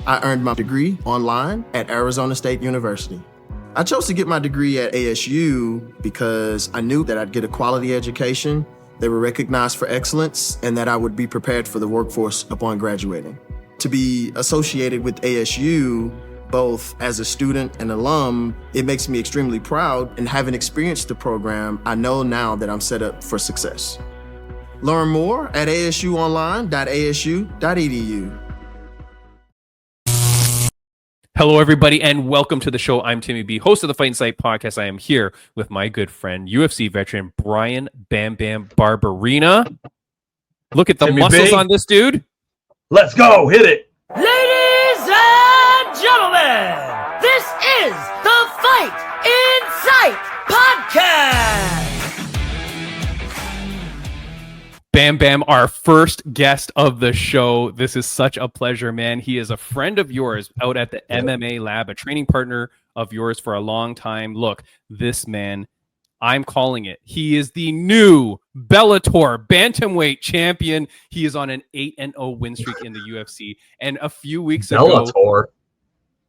I earned my degree online at Arizona State University. I chose to get my degree at ASU because I knew that I'd get a quality education, they were recognized for excellence, and that I would be prepared for the workforce upon graduating. To be associated with ASU, both as a student and alum, it makes me extremely proud, and having experienced the program, I know now that I'm set up for success. Learn more at asuonline.asu.edu. Hello, everybody, and welcome to the show. I'm Timmy B, host of the Fight Insight podcast. I am here with my good friend, UFC veteran Brian Bam Bam Barberina. Look at the Timmy muscles B. on this dude. Let's go. Hit it. Ladies and gentlemen, this is the Fight Insight Podcast. Bam Bam, our first guest of the show. This is such a pleasure, man. He is a friend of yours out at the MMA lab, a training partner of yours for a long time. Look, this man, I'm calling it. He is the new Bellator bantamweight champion. He is on an 8-0 win streak in the UFC. And a few weeks ago, Bellator.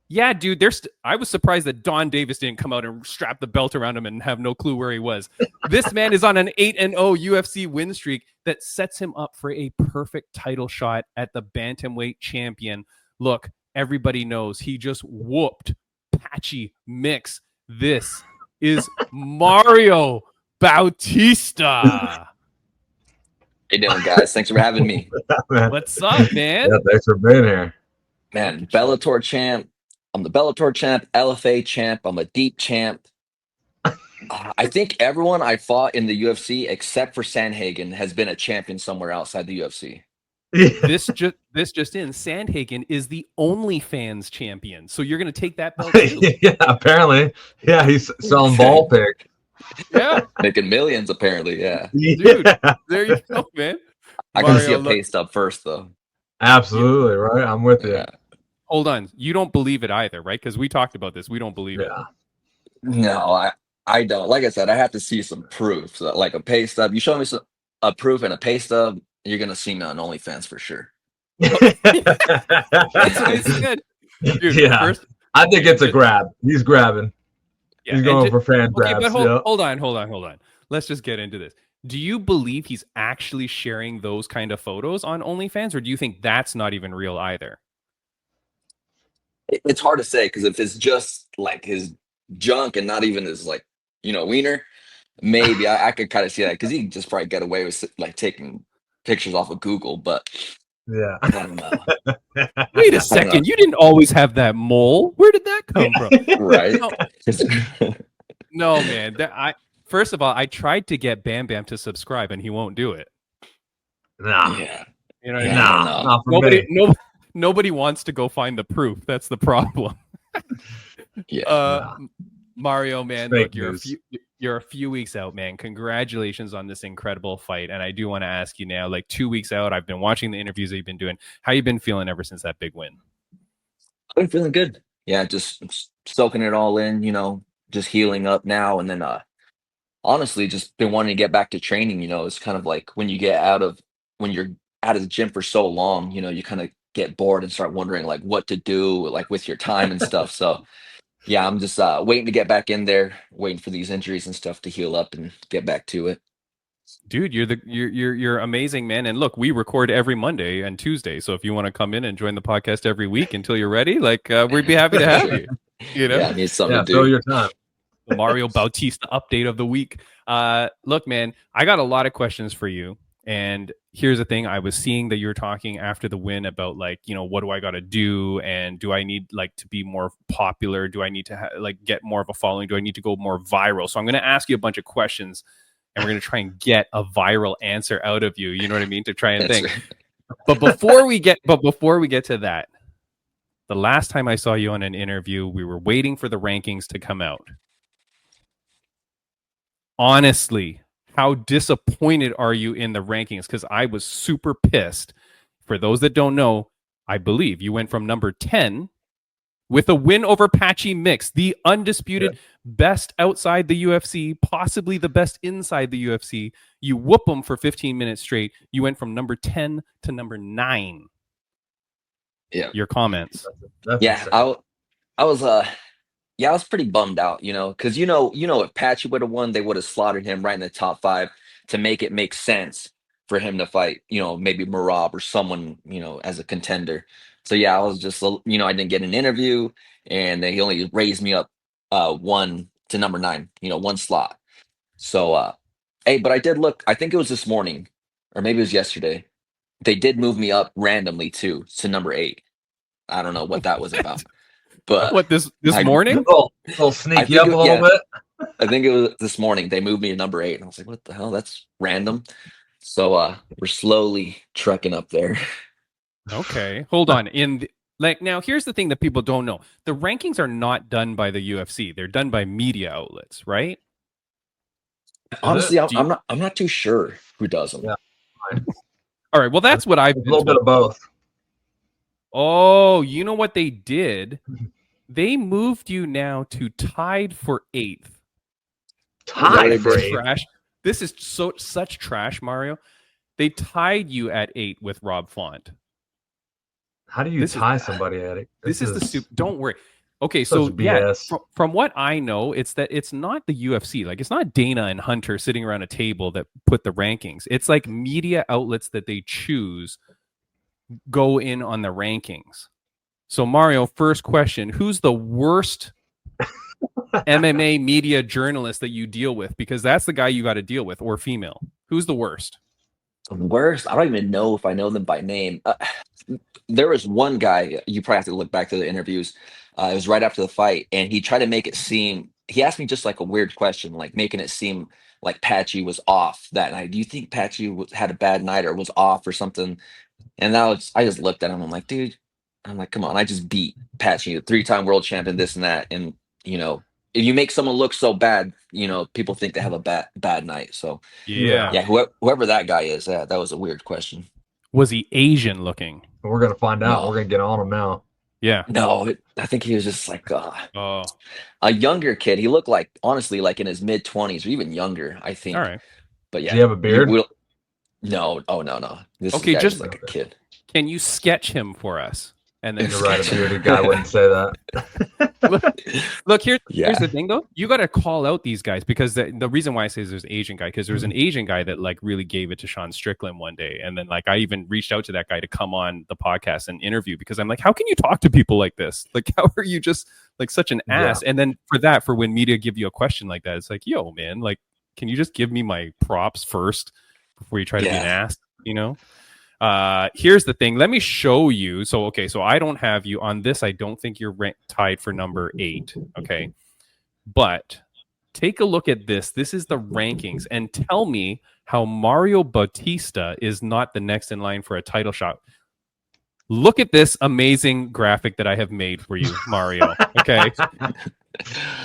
yeah, dude, I was surprised that Don Davis didn't come out and strap the belt around him and have no clue where he was. This man is on an 8-0 UFC win streak that sets him up for a perfect title shot at the bantamweight champion. Look, everybody knows he just whooped Patchy Mix. This is Mario Bautista. How you doing, guys? Thanks for having me. What's up, man? Yeah, thanks for being here. Man, Bellator champ. I'm the Bellator champ, LFA champ. I'm a deep champ. I think everyone I fought in the UFC, except for Sandhagen, has been a champion somewhere outside the UFC. This just in, Sandhagen is the OnlyFans champion. So you're going to take that belt too? Yeah, apparently. Yeah, he's selling ball pick. Yeah. Making millions, apparently, yeah. Dude, there you go, man. I gotta see a pay stub first, though. Absolutely, right? I'm with you. Yeah. Hold on. You don't believe it either, right? Because we talked about this. We don't believe it. No, I don't. Like I said, I have to see some proof. So, like a pay stub. You show me a proof and a pay stub, you're going to see me on OnlyFans for sure. That's what he said. Dude, Yeah. first, I think it's a grab. He's grabbing. yeah, He's and going for fan okay, grabs. but Yeah. hold on. Let's just get into this. Do you believe he's actually sharing those kind of photos on OnlyFans, or do you think that's not even real either? It's hard to say because if it's just like his junk and not even his like wiener, maybe I could kind of see that because he can just probably get away with like taking pictures off of Google, but Yeah. I don't know. Wait a second. You didn't always have that mole. Where did that come from? Right? No, man. First of all, I tried to get Bam Bam to subscribe, and he won't do it. Nah. Yeah. You know what I mean? Nah. Not for me. Nobody wants to go find the proof. That's the problem. Yeah. Mario, man, Fake look, news. you're a few weeks out, man. Congratulations on this incredible fight. And I do want to ask you now, like 2 weeks out, I've been watching the interviews that you've been doing. How you been feeling ever since that big win? I've been feeling good. Yeah, just soaking it all in, just healing up now. And then honestly, just been wanting to get back to training. It's kind of like when you're out of the gym for so long, you kind of get bored and start wondering like what to do like with your time and stuff. So yeah, I'm just waiting to get back in there, waiting for these injuries and stuff to heal up and get back to it. Dude, you're amazing, man. And look, we record every Monday and Tuesday. So if you want to come in and join the podcast every week until you're ready, like we'd be happy to have you. Yeah, I need something to do. Fill your time. The Mario Bautista update of the week. Look, man, I got a lot of questions for you. And here's the thing. I was seeing that you were talking after the win about like, what do I got to do? And do I need like to be more popular? Do I need to get more of a following? Do I need to go more viral? So I'm going to ask you a bunch of questions and we're going to try and get a viral answer out of you. You know what I mean? To try and That's think. right. But before we get to that, the last time I saw you on an interview, we were waiting for the rankings to come out. Honestly, how disappointed are you in the rankings? Because I was super pissed. For those that don't know, I believe you went from number 10 with a win over Patchy Mix, the undisputed best outside the UFC, possibly the best inside the UFC. You whoop them for 15 minutes straight. You went from number 10 to number 9. Yeah. your comments. That's Yeah, insane. I was yeah, I was pretty bummed out, because if Patchy would have won, they would have slaughtered him right in the top 5 to make it make sense for him to fight, maybe Marab or someone, as a contender. So yeah, I was just, I didn't get an interview, and he only raised me up 1 to number 9, 1 slot. So hey, but I did look. I think it was this morning, or maybe it was yesterday. They did move me up randomly too to number 8. I don't know what that was about, but What, this I morning? Little I sneak you think up a little bit. I think it was this morning. They moved me to number 8, and I was like, "What the hell? That's random." So we're slowly trekking up there. Okay, hold on. Now, here's the thing that people don't know: the rankings are not done by the UFC; they're done by media outlets, right? Honestly, Do you- I'm not too sure who does them. Yeah. All right. Well, that's what I've A been little bit told. of both. Oh, you know what they did? They moved you now to tied for 8th. Tied they for did? 8th. Trash. This is such trash, Mario. They tied you at 8 with Rob Font. How do you tie somebody at it? This is the soup. Don't worry. Okay, such so yeah, BS. from what I know, it's that it's not the UFC. Like, it's not Dana and Hunter sitting around a table that put the rankings. It's like media outlets that they choose go in on the rankings. So Mario, first question: who's the worst MMA media journalist that you deal with? Because that's the guy you got to deal with, or female. Who's the worst? Worst, I don't even know if I know them by name. There was one guy, you probably have to look back to the interviews. It was right after the fight, and he tried to make it seem, he asked me just like a weird question, like making it seem like Patchy was off that night. Do you think Patchy had a bad night or was off or something? And I just looked at him. I'm like, dude, I'm like, come on, I just beat Patchy, the 3-time world champion, this and that. And, if you make someone look so bad, people think they have a bad night. So Yeah. yeah, whoever that guy is, that was a weird question. Was he Asian looking? We're gonna find out. No. We're gonna get on him now. Yeah. No, I think he was just like Oh, a younger kid. He looked like, honestly, like in his mid-20s or even younger, I think. all right. But yeah. Does he have a beard? No. Oh, no. This Okay, guy's just- like a kid. Can you sketch him for us? And then You're right, a bearded guy wouldn't say that. Look, here's Yeah. the thing, though. You got to call out these guys, because the reason why I say there's an Asian guy, because there was an Asian guy that like really gave it to Sean Strickland one day, and then like I even reached out to that guy to come on the podcast and interview, because I'm like, how can you talk to people like this? Like, how are you just like such an ass? And then for when media give you a question like that, it's like, yo, man, like, can you just give me my props first before you try to be an ass? Here's the thing. Let me show you. So I don't have you on this. I don't think you're tied for number 8. Okay. But take a look at this. This is the rankings, and tell me how Mario Bautista is not the next in line for a title shot. Look at this amazing graphic that I have made for you, Mario. Okay.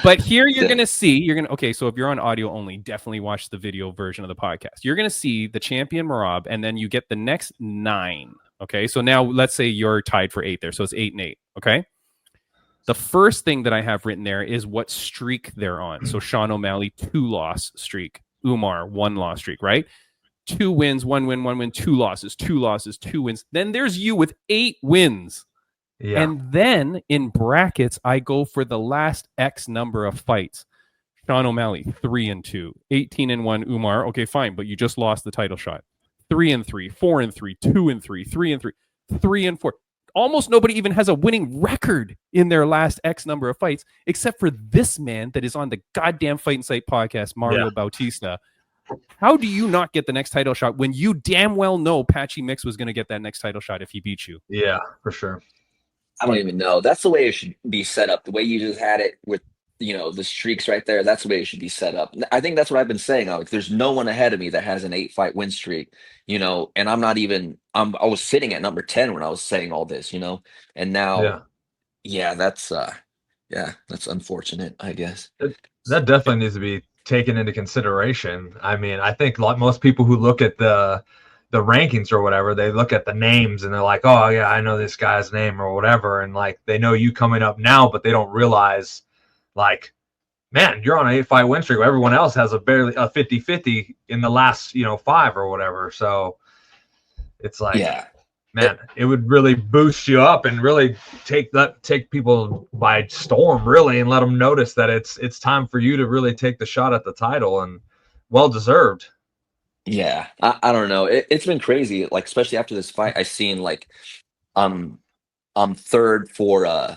But here you're going to see, so if you're on audio only, definitely watch the video version of the podcast. You're going to see the champion Marab, and then you get the next 9. Okay. So now let's say you're tied for 8 there. So it's 8 and 8. Okay. The first thing that I have written there is what streak they're on. So Sean O'Malley, 2-loss streak. Umar, 1-loss streak, right? 2 wins, 1 win, 1 win, 2 losses, 2 losses, 2 wins. Then there's you with 8 wins. Yeah. And then in brackets, I go for the last X number of fights. Sean O'Malley, 3-2, 18-1. Umar, okay, fine, but you just lost the title shot. 3-3, 4-3, 2-3, 3-3, 3-4. Almost nobody even has a winning record in their last X number of fights, except for this man that is on the goddamn Fight Insight podcast, Mario Bautista. How do you not get the next title shot when you damn well know Patchy Mix was going to get that next title shot if he beat you? Yeah, for sure. I don't even know. That's the way it should be set up. The way you just had it with, the streaks right there. That's the way it should be set up. I think that's what I've been saying, Alex. There's no one ahead of me that has an 8-fight win streak, and I'm not even, I was sitting at number 10 when I was saying all this, and now, that's unfortunate, I guess. That definitely needs to be taken into consideration. I mean, I think like most people who look at the rankings or whatever, they look at the names and they're like, oh yeah, I know this guy's name or whatever. And like, they know you coming up now, but they don't realize like, man, you're on an 8-fight win streak. Everyone else has barely a 50-50 in the last, 5 or whatever. So it's like, man, it would really boost you up and really take people by storm, really, and let them notice that it's time for you to really take the shot at the title, and well deserved. Yeah, I don't know. It's been crazy. Like especially after this fight, I seen like I'm third for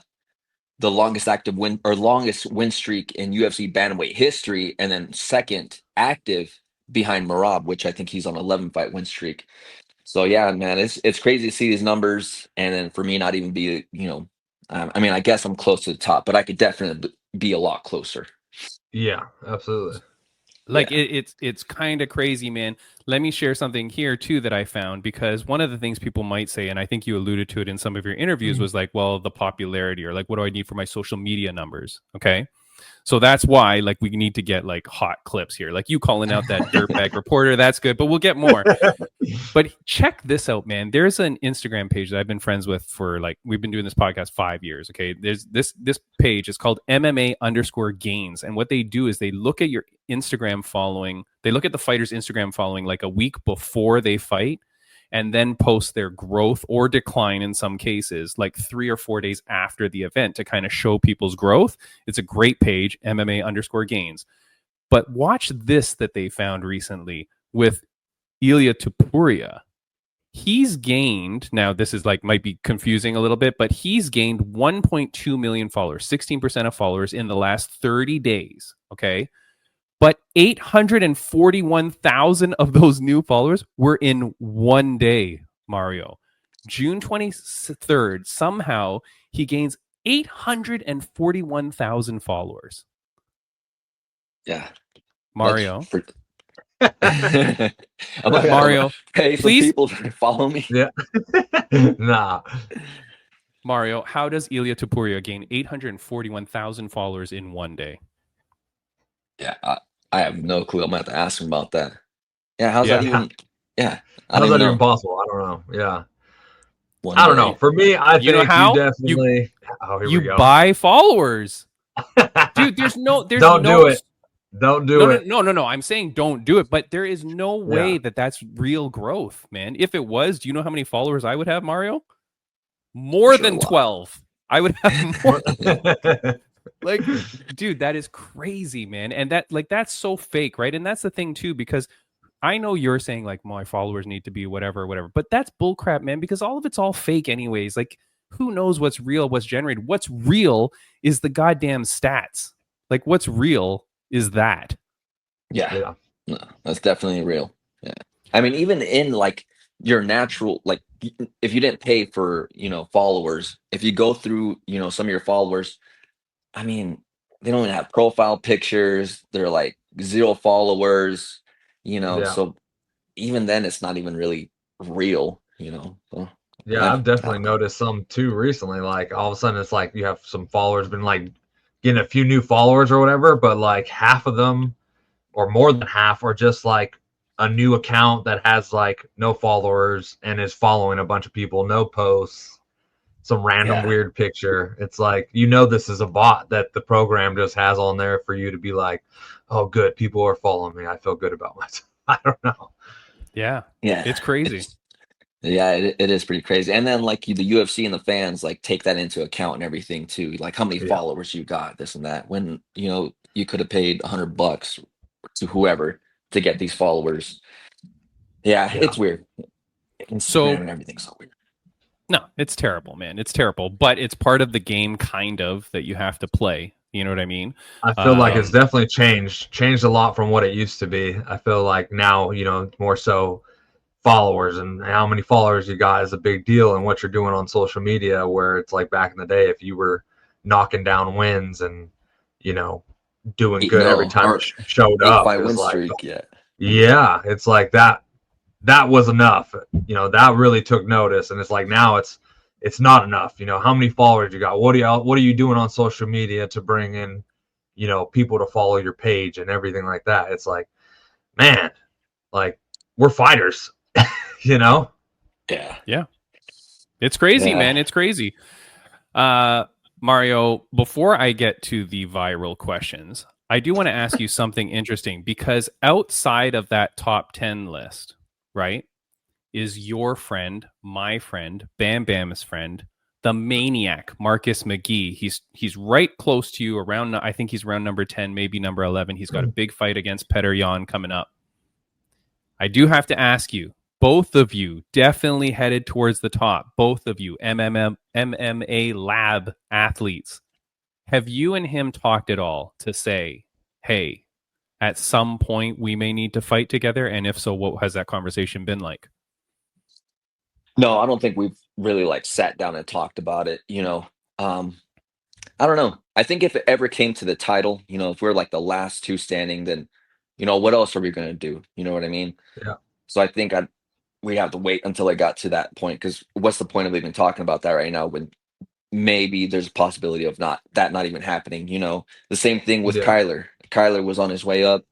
the longest active win or longest win streak in UFC bantamweight history, and then second active behind Marab, which I think he's on 11 fight win streak. So yeah, man, it's crazy to see these numbers, and then for me not even be, I mean, I guess I'm close to the top, but I could definitely be a lot closer. Yeah, absolutely. Like it's kind of crazy, man. Let me share something here too that I found, because one of the things people might say, and I think you alluded to it in some of your interviews, was like, well, the popularity, or like, what do I need for my social media numbers? Okay. So that's why, like, we need to get like hot clips here, like you calling out that dirtbag reporter. That's good, but we'll get more. But check this out, man. There's an Instagram page that I've been friends with for, like, we've been doing this podcast 5 years. Okay, there's this page is called MMA_gains, and what they do is they look at your Instagram following. They look at the fighter's Instagram following like a week before they fight, and then post their growth or decline in some cases, like 3 or 4 days after the event, to kind of show people's growth. It's a great page, MMA_gains. But watch this that they found recently with Ilia Topuria. He's gained, now this is like, might be confusing a little bit, but he's gained 1.2 million followers, 16% of followers in the last 30 days. Okay. But 841,000 of those new followers were in one day, Mario. June 23rd, somehow he gains 841,000 followers. Yeah. Mario. Mario, pay for please? people to follow me. Yeah. Nah. Mario, how does Ilia Topuria gain 841,000 followers in one day? Yeah, I have no clue. I'm gonna have to ask him about that. Yeah, how's that even? Yeah, how's that even possible? I don't know. Yeah, One I don't day. know. For me, I You know think how? you definitely. Here we You go. buy followers, dude. There's don't no, do it. Don't do it. No. I'm saying don't do it, but there is no way Yeah. that that's real growth, man. If it was, do you know how many followers I would have, Mario? More Sure, than a lot. 12. I would have more. Like, dude, that is crazy, man. And that, like, that's so fake, right? And that's the thing too, because I know you're saying like my followers need to be whatever, but that's bullcrap, man, because all of it's all fake anyways. Like, who knows what's real, what's generated? What's real is the goddamn stats. Like, what's real is that. Yeah. No, that's definitely real. Yeah. I mean, even in like your natural, like if you didn't pay for, followers, if you go through, some of your followers, I mean, they don't even have profile pictures. They're like 0 followers, Yeah. so even then it's not even really real, So, Yeah, I've definitely noticed some too recently. Like all of a sudden it's like you have some followers been like getting a few new followers or whatever, but like half of them or more than half are just like a new account that has like no followers and is following a bunch of people, no posts, some random weird picture. It's like, this is a bot that the program just has on there for you to be like, oh, good, people are following me. I feel good about myself. I don't know. Yeah. Yeah. It's crazy. It is pretty crazy. And then like the UFC and the fans like take that into account and everything too. Like how many followers you got, this and that. When you could have paid $100 to whoever to get these followers. Yeah. It's weird. Instagram and everything's so weird. No, it's terrible, man. It's terrible, but it's part of the game, kind of, that you have to play. You know what I mean? I feel like it's definitely changed a lot from what it used to be. I feel like now, more so followers and how many followers you got is a big deal, and what you're doing on social media, where it's like back in the day, if you were knocking down wins and, doing good every time it showed up, it was like, yeah, it's like that was enough. That really took notice. And it's like, now it's not enough. How many followers you got? What are you doing on social media to bring in, people to follow your page and everything like that? It's like, man, like we're fighters, Yeah. Yeah. It's crazy, man. It's crazy. Mario, before I get to the viral questions, I do want to ask you something interesting, because outside of that top 10 list, right? is your friend, my friend, Bam Bam's friend, the maniac, Marcus McGee. He's right close to you around, I think he's around number 10, maybe number 11. He's got a big fight against Petr Yan coming up. I do have to ask you, both of you definitely headed towards the top. Both of you, MMA lab athletes. Have you and him talked at all to say, hey, at some point we may need to fight together? And if so, what has that conversation been like? No, I don't think we've really like sat down and talked about it. I don't know. I think if it ever came to the title, if we're like the last two standing, then, what else are we going to do? You know what I mean? Yeah. So I think we have to wait until it got to that point, because what's the point of even talking about that right now when maybe there's a possibility of not even happening? The same thing with Kyler. Kyler was on his way up.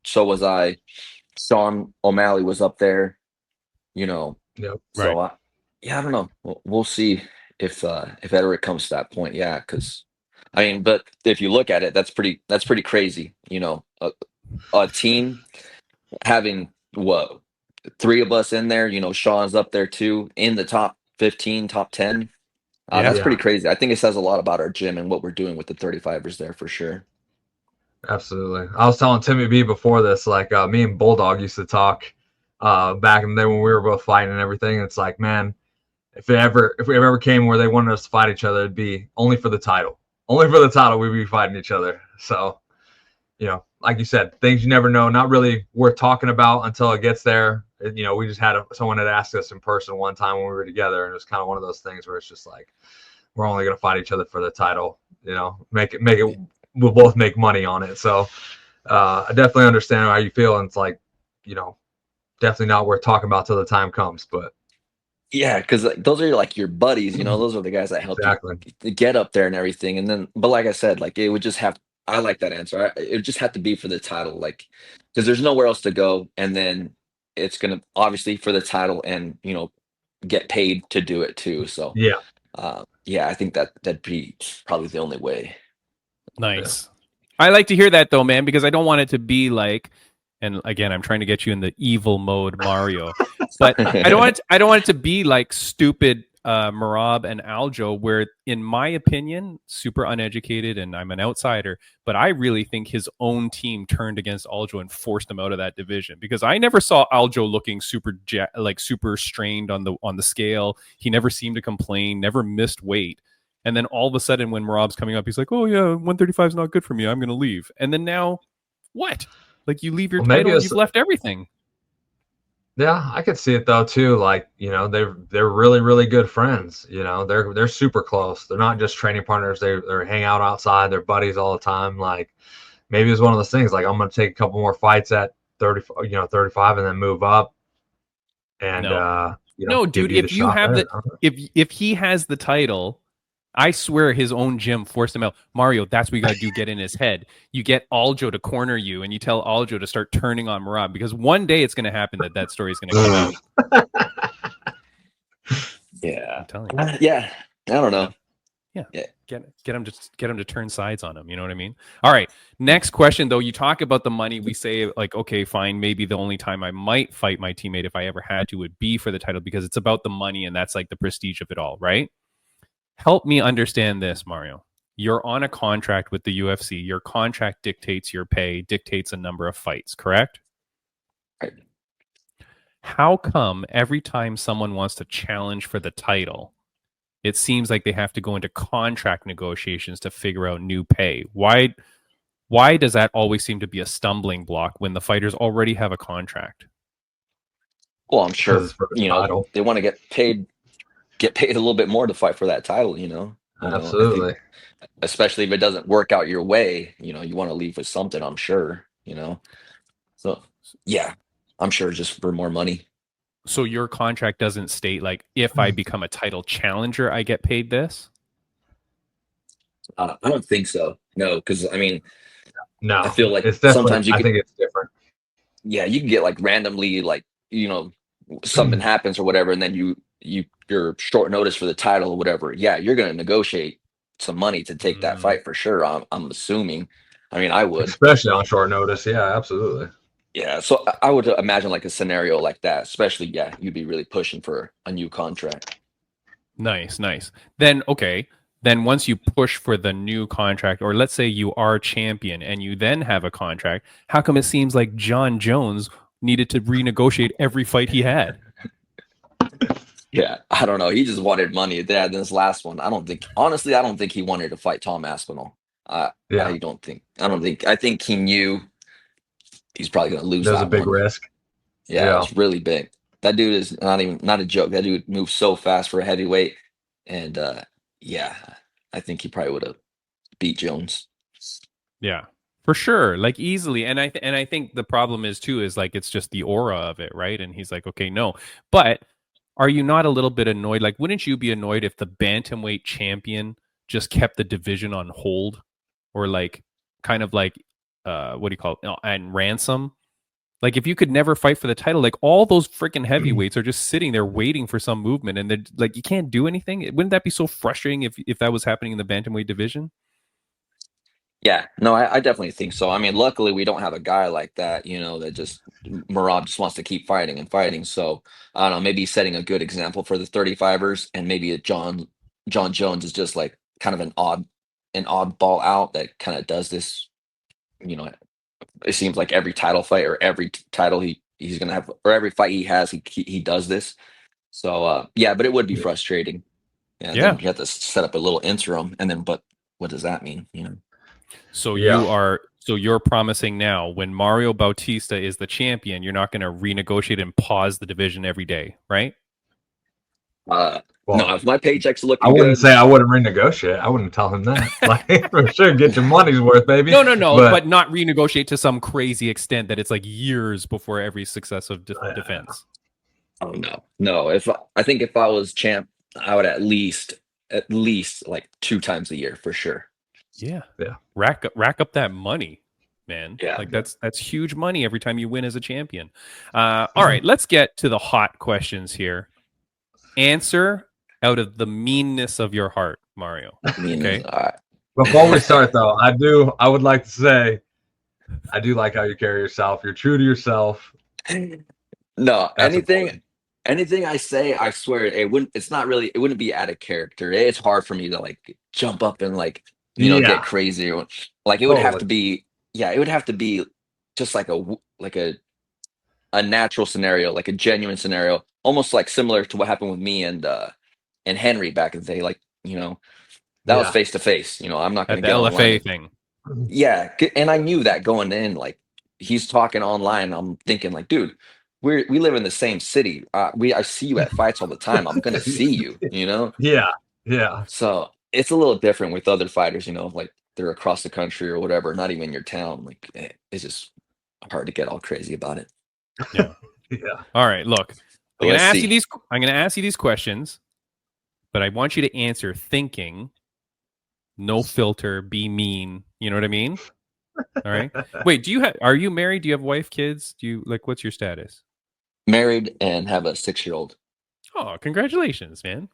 So was I. Sean O'Malley was up there, Yep. So I don't know. We'll see if ever it comes to that point. Yeah, because but if you look at it, that's pretty crazy. A team having what, three of us in there. Sean's up there too, in the top 15, top 10. That's pretty crazy. I think it says a lot about our gym and what we're doing with the 35ers there for sure. Absolutely. I was telling Timmy B before this, like me and Bulldog used to talk back in the day when we were both fighting and everything. It's like, man, if we ever came where they wanted us to fight each other, it'd be only for the title. Only for the title we'd be fighting each other. So, like you said, things you never know, not really worth talking about until it gets there. We just had someone had asked us in person one time when we were together, and it was kind of one of those things where it's just like, we're only going to fight each other for the title, make it, we'll both make money on it. So I definitely understand how you feel. And it's like, definitely not worth talking about till the time comes, but yeah, because those are like your buddies, those are the guys that help you get up there and everything. And then, but like I said, like it would just have, I like that answer. It would just have to be for the title, like, because there's nowhere else to go. And then it's going to obviously for the title and, get paid to do it too. So I think that'd be probably the only way. Nice. Yeah. I like to hear that though, man, because I don't want it to be like, and again, I'm trying to get you in the evil mode, Mario, but I don't want it to be like stupid Merab and Aljo, where in my opinion, super uneducated and I'm an outsider, but I really think his own team turned against Aljo and forced him out of that division, because I never saw Aljo looking super strained on the scale. He never seemed to complain, never missed weight. And then all of a sudden when Merab's coming up, he's like, oh yeah, 135 is not good for me, I'm going to leave. And then now what? Like you leave your title and you've left everything. Yeah, I could see it though too. Like, they're really, really good friends. They're super close. They're not just training partners. They hang out outside. They're buddies all the time. Like maybe it's one of those things. Like I'm going to take a couple more fights at 35, and then move up. And no, dude. If you have if he has the title, I swear his own gym forced him out. Mario, that's what you got to do, get in his head. You get Aljo to corner you, and you tell Aljo to start turning on Merab, because one day it's going to happen that story is going to come out. Yeah. I'm telling you. Yeah. I don't know. Yeah. Get him to turn sides on him. You know what I mean? All right. Next question, though. You talk about the money. We say, like, okay, fine. Maybe the only time I might fight my teammate if I ever had to would be for the title, because it's about the money, and that's like the prestige of it all, right? Help me understand this, Mario. You're on a contract with the UFC. Your contract dictates your pay, dictates a number of fights, correct? Right. How come every time someone wants to challenge for the title, it seems like they have to go into contract negotiations to figure out new pay? Why does that always seem to be a stumbling block when the fighters already have a contract? Well, I'm sure, they want to get paid a little bit more to fight for that title, Absolutely. Especially if it doesn't work out your way, you want to leave with something, I'm sure, So, yeah, I'm sure just for more money. So your contract doesn't state, like, if I become a title challenger, I get paid this? I don't think so. No, because, no, I feel like sometimes I think it's different. Yeah, you can get, like, randomly, like, something happens or whatever, and then you're short notice for the title or whatever. Yeah, you're going to negotiate some money to take that fight for sure. I'm assuming. I would, especially on short notice. Yeah, absolutely. Yeah, so I would imagine like a scenario like that, especially, yeah, you'd be really pushing for a new contract. Nice, nice. Then okay. Then once you push for the new contract, or let's say you are champion and you then have a contract, how come it seems like John Jones needed to renegotiate every fight he had? Yeah, I don't know. He just wanted money. That this last one, honestly, I don't think he wanted to fight Tom Aspinall. Yeah, I think he knew he's probably going to lose there's a that big one. risk. Yeah, it's really big. That dude is not a joke. That dude moves so fast for a heavyweight, and yeah, I think he probably would have beat Jones. Yeah, for sure, like easily. And I think the problem is too is like it's just the aura of it, right? And he's like, okay, no. But are you not a little bit annoyed? Like, wouldn't you be annoyed if the bantamweight champion just kept the division on hold, or like kind of like what do you call it? And ransom? Like if you could never fight for the title, like all those freaking heavyweights are just sitting there waiting for some movement, and they're like, you can't do anything. Wouldn't that be so frustrating if that was happening in the bantamweight division? Yeah, no, I definitely think so. I mean, luckily we don't have a guy like that, that just Marab just wants to keep fighting and fighting. So I don't know, maybe he's setting a good example for the 35ers, and maybe John Jones is just like kind of an oddball out that kind of does this. You know, it seems like every title fight or every title he's gonna have, or every fight he has, he does this. So yeah, but it would be frustrating. Yeah, Yeah. then you have to set up a little interim, and then but what does that mean? So Yeah. you're promising now when Mario Bautista is the champion, you're not going to renegotiate and pause the division every day, right? No, Well, if my paycheck's looking I wouldn't good, say I wouldn't renegotiate. I wouldn't tell him that. Like, for sure, get your money's worth, baby. No, but not renegotiate to some crazy extent that it's like years before every successive defense. oh no. I think if I was champ, I would at least like 2 times a year for sure. Yeah. Yeah. Rack up that money, man. Yeah. Like that's huge money every time you win as a champion. All right, let's get to the hot questions here. Answer out of the meanness of your heart, Mario. Okay. All right. Before we start, though, I would like to say, I do like how you carry yourself. You're true to yourself. No, That's anything I say, I swear it wouldn't be out of character. It's hard for me to like jump up and like, Yeah. get crazy. Like it would have to Totally. be, it would have to be just like a natural scenario, like a genuine scenario, almost like similar to what happened with me and Henry back in the day. Like, that was Yeah. face to face. I'm not going At to the get LFA online. thing. Yeah, and I knew that going in. Like he's talking online, I'm thinking like, dude, we live in the same city. I see you at fights all the time. I'm gonna see you. Yeah. Yeah. So it's a little different with other fighters. Like they're across the country or whatever, not even your town. Like it's just hard to get all crazy about it. Yeah. Yeah. All right, look. I'm Let's going see. to ask you these questions, but I want you to answer thinking, no filter, be mean. You know what I mean? All right. Wait, are you married? Do you have wife, kids? What's your status? Married and have a 6-year-old. Oh, congratulations, man.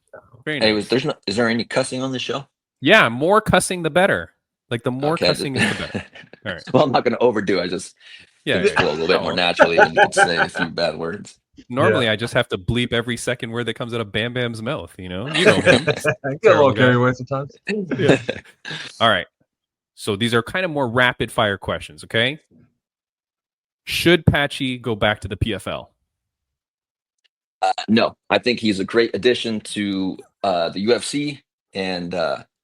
Very nice. Anyways, is there any cussing on this show? Yeah, more cussing the better. Like the more Okay, cussing is the better. All right. Well, I'm not gonna overdo. I just flow a little bit more naturally and you can say a few bad words. Normally, I just have to bleep every second word that comes out of Bam Bam's mouth. You know him. Get a little carried away sometimes. Yeah. All right. So these are kind of more rapid fire questions. Okay. Should Patchy go back to the PFL? No, I think he's a great addition to the UFC, and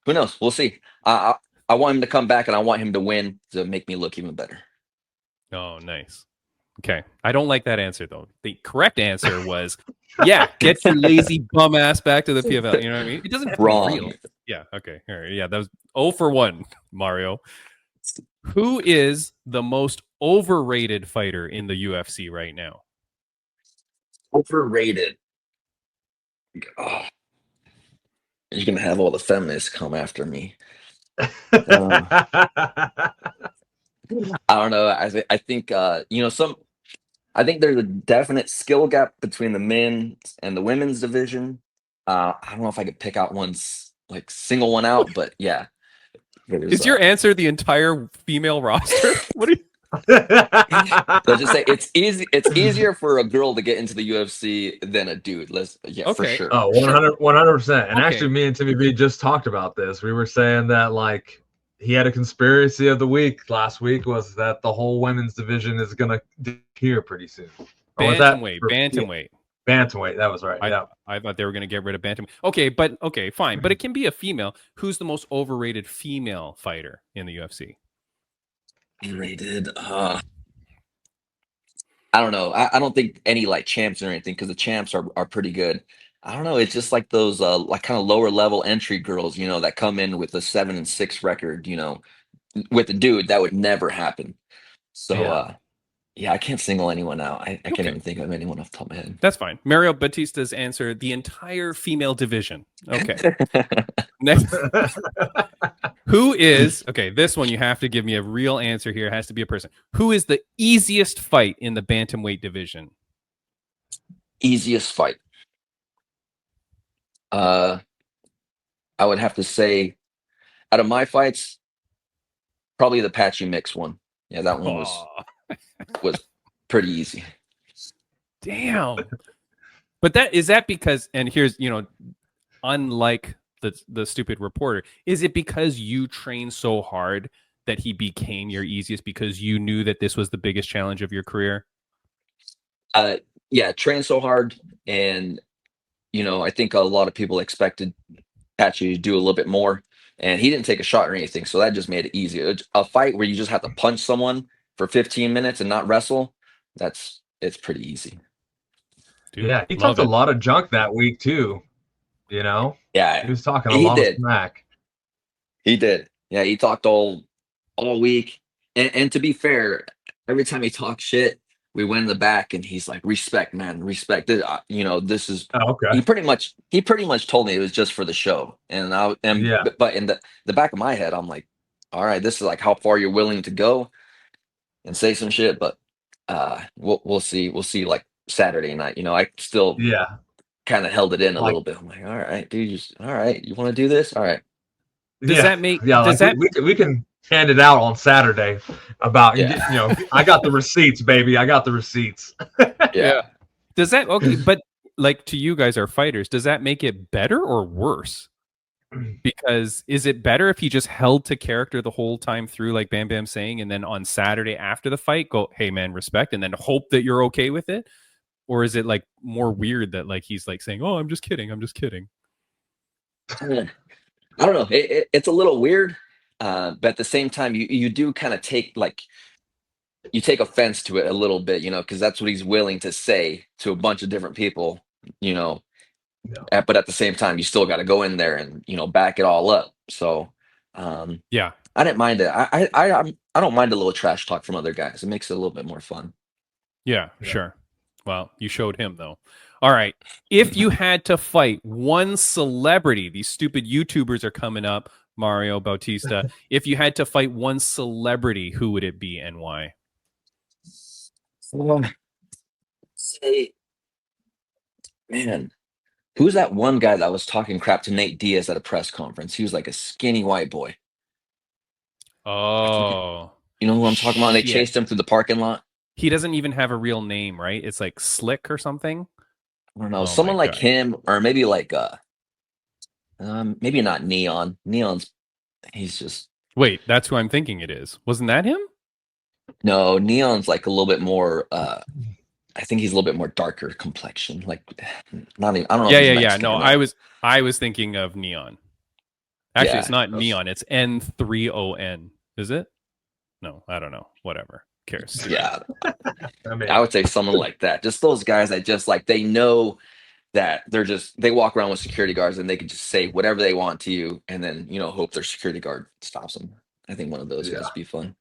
who knows? We'll see. I want him to come back, and I want him to win to make me look even better. Oh, nice. Okay. I don't like that answer, though. The correct answer was, yeah, get your lazy bum ass back to the PFL. You know what I mean? It doesn't have to be real. Yeah. Okay. All right. Yeah. That was 0 for 1, Mario. Who is the most overrated fighter in the UFC right now? Overrated. Oh. You're gonna have all the feminists come after me. I don't know. I think I think there's a definite skill gap between the men's and the women's division. I don't know if I could pick out single one out, but yeah. Is your answer the entire female roster? What are you? Let's just say it's easy. It's easier for a girl to get into the UFC than a dude. For Okay. sure. Oh, Sure. 100%. And Okay. actually, me and Timmy B just talked about this. We were saying that, like, he had a conspiracy of the week last week was that the whole women's division is going to disappear pretty soon. Or was that Bantamweight. Bantamweight? That was right. Yeah. I thought they were going to get rid of bantamweight. Okay, fine. But it can be a female. Who's the most overrated female fighter in the UFC? Rated. I don't know. I don't think any like champs or anything because the champs are pretty good. I don't know. It's just like those like kind of lower level entry girls, that come in with a 7-6 record. With a dude that would never happen. So yeah, I can't single anyone out. I can't even think of anyone off the top of my head. That's fine. Mario Bautista's answer: the entire female division. Okay. Next. Who is this one you have to give me a real answer here. It has to be a person. Who is the easiest fight in the bantamweight division? Easiest fight. I would have to say out of my fights, probably the Patchy Mix one. Yeah, that one was pretty easy. Damn. But that because, and here's, unlike the stupid reporter, is it because you trained so hard that he became your easiest because you knew that this was the biggest challenge of your career? Yeah, trained so hard, and I think a lot of people expected Patchy to do a little bit more, and he didn't take a shot or anything, so that just made it easier. A fight where you just have to punch someone for 15 minutes and not wrestle, it's pretty easy. Dude, yeah, he talked a lot of junk that week too. Yeah, he was talking a lot of smack. He did. Yeah, he talked all week, and to be fair, every time he talked shit, we went in the back and he's like, respect, man, respect. This is okay. He pretty much told me it was just for the show. But in the back of my head, I'm like, all right, this is like how far you're willing to go and say some shit. But we'll see. We'll see like Saturday night. I still kind of held it in a little bit. I'm like, all right, dude, all right, you want to do this? All right. Does that make we can hand it out on Saturday about I got the receipts, baby. I got the receipts. Yeah. Does that but like to you guys are fighters, does that make it better or worse? Because is it better if he just held to character the whole time through, like Bam Bam saying, and then on Saturday after the fight go, hey man, respect, and then hope that you're okay with it? Or is it like more weird that like he's like saying, oh, I'm just kidding. I don't know. It's a little weird, but at the same time, you do kind of take offense to it a little bit, because that's what he's willing to say to a bunch of different people, But at the same time, you still got to go in there and back it all up. So, I didn't mind it. I don't mind a little trash talk from other guys. It makes it a little bit more fun. Yeah, sure. Well, you showed him though. All right. If you had to fight one celebrity, these stupid YouTubers are coming up, Mario Bautista. If you had to fight one celebrity, who would it be and why? Say, man, who's that one guy that was talking crap to Nate Diaz at a press conference? He was like a skinny white boy. Oh. You know who I'm talking about? They chased him through the parking lot. He doesn't even have a real name, right? It's like Slick or something. I don't know. Someone like him, or maybe like maybe not Neon. He's just. Wait, that's who I'm thinking it is. Wasn't that him? No, Neon's like a little bit more. I think he's a little bit more darker complexion. Like, not even. I don't know. Yeah. No, I was thinking of Neon. Actually, it's not Neon. It's N3ON. Is it? No, I don't know. Whatever. Cares. Yeah. I would say someone like that. Just those guys that just like they know that they walk around with security guards and they can just say whatever they want to you and then hope their security guard stops them. I think one of those guys would be fun.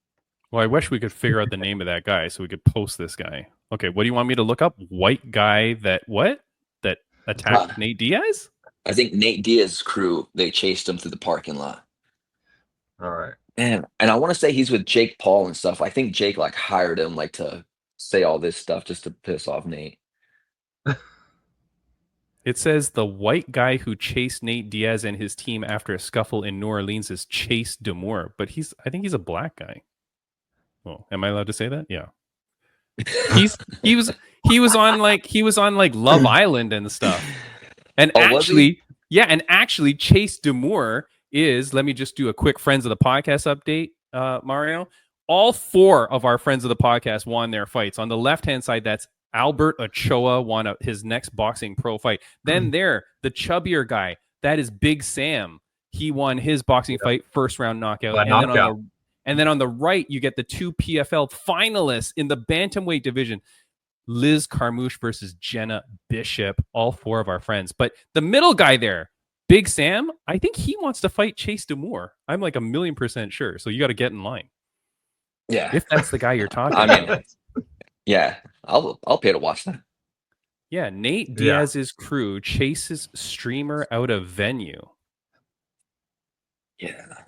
Well, I wish we could figure out the name of that guy so we could post this guy. Okay, what do you want me to look up? White guy that attacked Nate Diaz? I think Nate Diaz's crew, they chased him through the parking lot. All right. And I want to say he's with Jake Paul and stuff. I think Jake like hired him like to say all this stuff just to piss off Nate. It says the white guy who chased Nate Diaz and his team after a scuffle in New Orleans is Chase Demore, but I think he's a black guy. Well, am I allowed to say that? Yeah. He was on like Love Island and stuff. And actually Chase Demore is, let me just do a quick friends of the podcast update, Mario. All 4 of our friends of the podcast won their fights. On the left-hand side, that's Albert Ochoa won his next boxing pro fight. Then the chubbier guy, that is Big Sam. He won his boxing fight, first round knockout. And then on the right, you get the 2 PFL finalists in the bantamweight division. Liz Carmouche versus Jenna Bishop, all 4 of our friends. But the middle guy there, Big Sam, I think he wants to fight Chase Demore. I'm like 1,000,000% sure. So you got to get in line. Yeah. If that's the guy you're talking about. Yeah, I'll pay to watch that. Yeah, Nate Diaz's crew chases streamer out of venue. Yeah.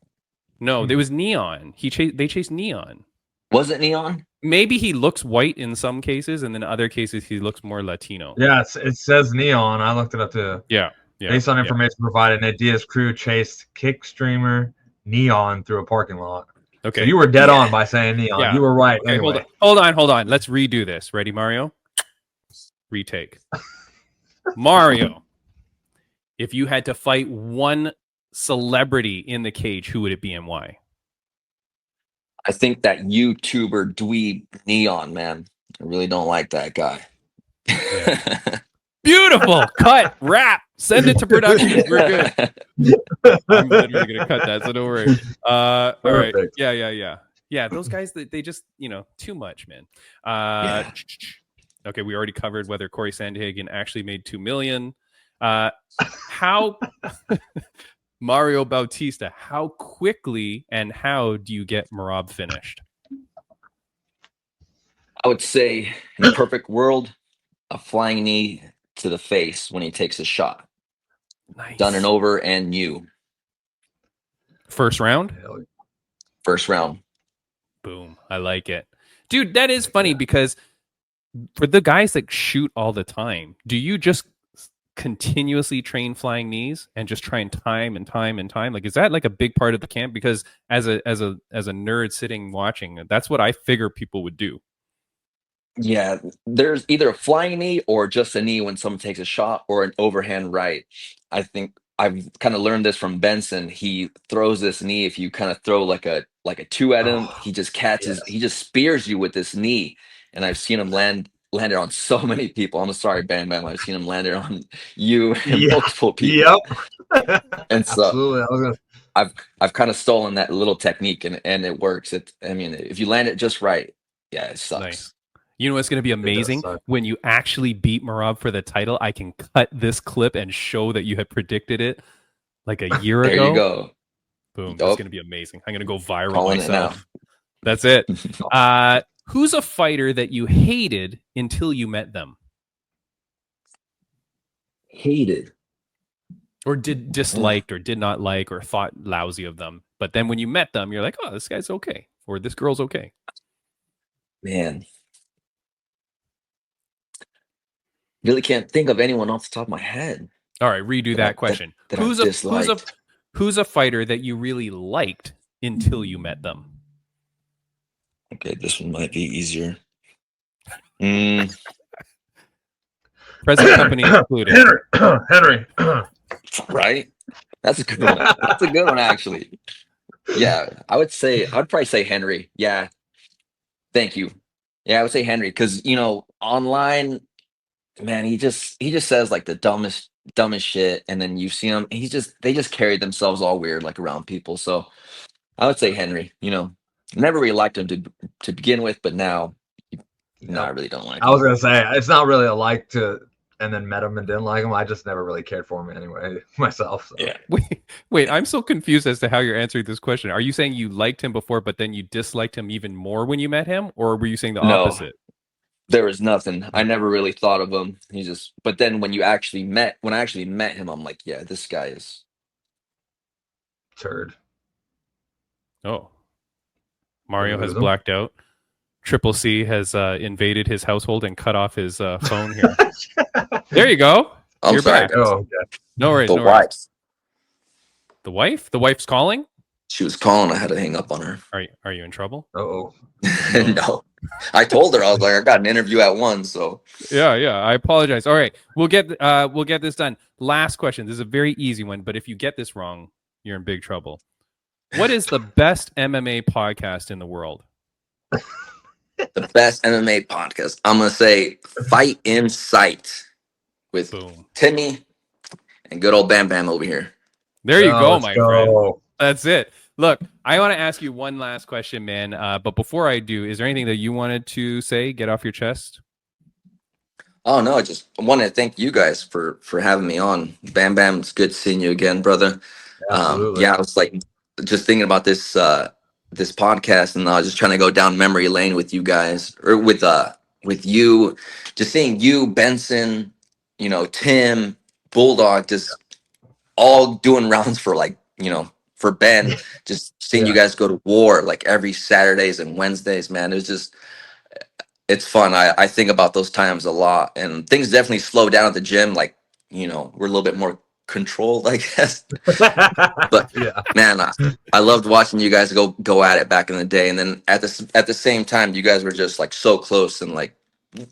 No, there was Neon. They chased Neon. Was it Neon? Maybe he looks white in some cases, and then in other cases he looks more Latino. Yeah, it says Neon. I looked it up too. Yeah. Based on information provided, Nate Diaz's crew chased kick streamer Neon through a parking lot. Okay. So you were dead on by saying Neon. Yeah. You were right. Okay, anyway. Hold on. Let's redo this. Ready, Mario? Retake. Mario, if you had to fight one celebrity in the cage, who would it be and why? I think that YouTuber dweeb Neon, man. I really don't like that guy. Yeah. Beautiful. Cut. Wrap. Send it to production. We're good. I'm literally going to cut that, so don't worry. All right. Yeah, those guys, they just, too much, man. Okay, we already covered whether Corey Sandhagen actually made $2 million. How... Mario Bautista, how quickly and how do you get Merab finished? I would say, in a perfect world, a flying knee to the face when he takes a shot. Nice. Done and over and new. First round? First round. Boom. I like it. Dude, that is funny because for the guys that shoot all the time, do you just continuously train flying knees and just try and time? Like, is that like a big part of the camp? Because as a nerd sitting watching, that's what I figure people would do. Yeah, there's either a flying knee or just a knee when someone takes a shot, or an overhand right. I think I've kind of learned this from Benson. He throws this knee. If you kind of throw like a 2 at him, he just catches, he just spears you with this knee. And I've seen him land it on so many people. I'm sorry, Bam Bam. I've seen him land it on you and multiple people. Yep. And so absolutely. I've kind of stolen that little technique, and it works. If you land it just right, it sucks. Nice. You know what's going to be amazing? When you actually beat Merab for the title, I can cut this clip and show that you had predicted it like a year ago. There you go. Boom. That's going to be amazing. I'm going to go viral myself. That's it. Who's a fighter that you hated until you met them? Hated? Or disliked or did not like or thought lousy of them. But then when you met them, you're like, oh, this guy's okay. Or this girl's okay. Man. Really can't think of anyone off the top of my head. All right, redo that question. Who's a fighter that you really liked until you met them? Okay, this one might be easier. Present company included. Henry. Right? That's a good one. That's a good one, actually. Yeah, I'd probably say Henry. Yeah. Thank you. Yeah, I would say Henry because online, man, he just says like the dumbest shit, and then you see him, they just carry themselves all weird like around people. So I would say Henry. Never really liked him to begin with, but now, I really don't like him. I was gonna say it's not really a like to, and then met him and didn't like him. I just never really cared for him anyway myself. So. Yeah. Wait, I'm so confused as to how you're answering this question. Are you saying you liked him before, but then you disliked him even more when you met him, or were you saying the opposite? There was nothing. I never really thought of him. But then when I actually met him, I'm like, yeah, this guy is turd. Oh. Mario has blacked out. Triple C has invaded his household and cut off his phone here. There you go. You're back. Oh, okay. No worries. The wife. The wife? The wife's calling? She was calling. I had to hang up on her. Are you in trouble? Oh, No, I told her I was like, I got an interview at 1, so Yeah. I apologize. All right, we'll get this done. Last question. This is a very easy one, but if you get this wrong, you're in big trouble. What is the best MMA podcast in the world? the best MMA podcast. I'm gonna say Fight in Sight with Boom. Timmy and good old Bam Bam over here. There you go, let's my go. friend. That's it. Look, I want to ask you one last question, man. But before I do, is there anything that you wanted to say? Get off your chest. Oh no, I just wanted to thank you guys for having me on. Bam Bam, it's good seeing you again, brother. Absolutely. I was like just thinking about this this podcast, and I was just trying to go down memory lane with you guys, or with you, just seeing you, Benson, Tim, Bulldog, just all doing rounds for for Ben, just seeing you guys go to war like every Saturdays and Wednesdays, man. It's fun. I think about those times a lot, and things definitely slow down at the gym. Like, we're a little bit more controlled, I guess. But man, I loved watching you guys go at it back in the day. And then at the same time, you guys were just like so close and like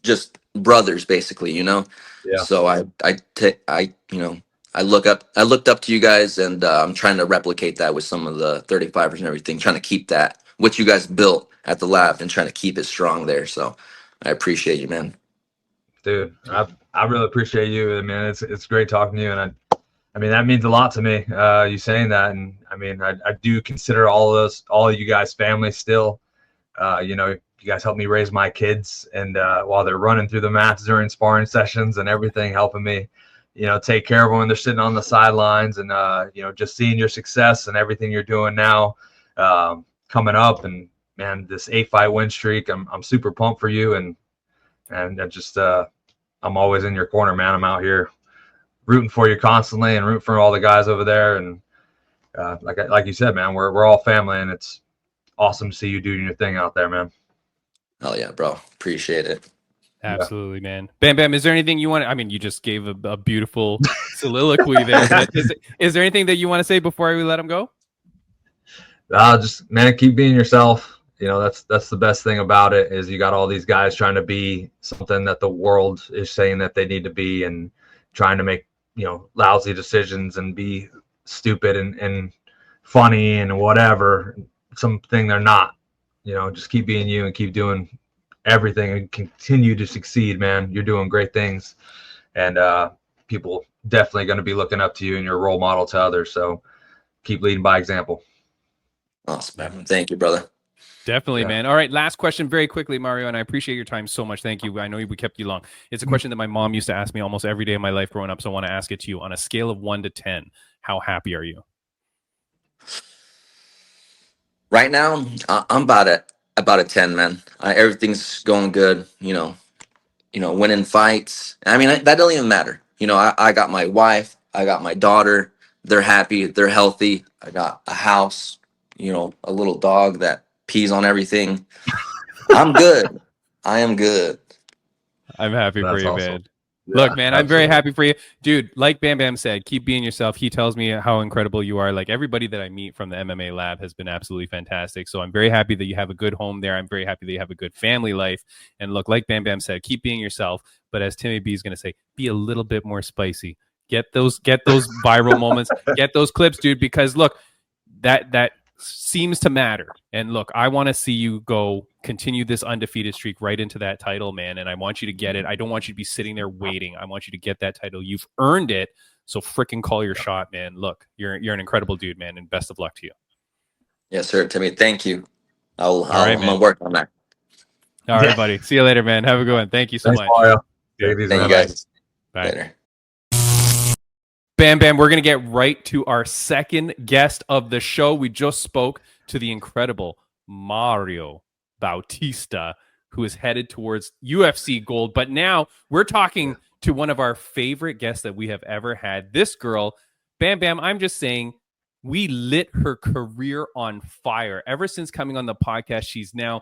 just brothers, basically, Yeah. So I looked up to you guys, and I'm trying to replicate that with some of the 35ers and everything, trying to keep that what you guys built at the lab and trying to keep it strong there. So I appreciate you, man. Dude, I really appreciate you, man. It's great talking to you, and I mean that means a lot to me. You saying that, and I mean I do consider all of you guys family still. You guys helped me raise my kids, and while they're running through the mats during sparring sessions and everything, helping me, take care of them when they're sitting on the sidelines, and just seeing your success and everything you're doing now, coming up, and man, this 8-fight win streak, I'm super pumped for you, and I just I'm always in your corner, man. I'm out here rooting for you constantly and rooting for all the guys over there, and like you said, man, we're all family, and it's awesome to see you doing your thing out there, man. Hell yeah, bro. Appreciate it. Absolutely, man. Bam Bam, is there anything you want to, I mean, you just gave a beautiful soliloquy there. Is there anything that you want to say before we let him go? Just, man, keep being yourself. That's the best thing about it, is you got all these guys trying to be something that the world is saying that they need to be, and trying to make, lousy decisions and be stupid and funny and whatever, something they're not. Just keep being you and keep doing everything and continue to succeed, man. You're doing great things, and people definitely going to be looking up to you, and you're a role model to others. So keep leading by example. Awesome, man. Thank you, brother. Definitely, man. All right, last question very quickly, Mario, and I appreciate your time so much. Thank you. I know we kept you long. It's a question that my mom used to ask me almost every day of my life growing up, so I want to ask it to you. On a scale of 1 to 10, how happy are you? Right now, I'm about a 10, man. Everything's going good. Winning fights. I mean, that don't even matter. I got my wife, I got my daughter. They're happy, they're healthy. I got a house. A little dog that pees on everything. I'm good. I am good. I'm happy for you, awesome, man. Yeah, Look, man, I'm very happy for you. Dude, like Bam Bam said, keep being yourself. He tells me how incredible you are. Like, everybody that I meet from the MMA lab has been absolutely fantastic. So I'm very happy that you have a good home there. I'm very happy that you have a good family life. And look, like Bam Bam said, keep being yourself. But as Timmy B is going to say, be a little bit more spicy. Get those viral moments. Get those clips, dude, because look, that seems to matter. And look, I want to see you continue this undefeated streak right into that title, man. And I want you to get it. I don't want you to be sitting there waiting. I want you to get that title. You've earned it. So freaking call your shot, man. Look, you're an incredible dude, man. And best of luck to you. Yes, sir, Timmy. Thank you. I'm gonna work on that. All right, buddy. See you later, man. Have a good one. Thank you so much. Mario. Thank you, guys. Bye. Later. Bam Bam, we're going to get right to our second guest of the show. We just spoke to the incredible Mario Bautista, who is headed towards UFC gold. But now we're talking to one of our favorite guests that we have ever had. This girl, Bam Bam, I'm just saying, we lit her career on fire. Ever since coming on the podcast, she's now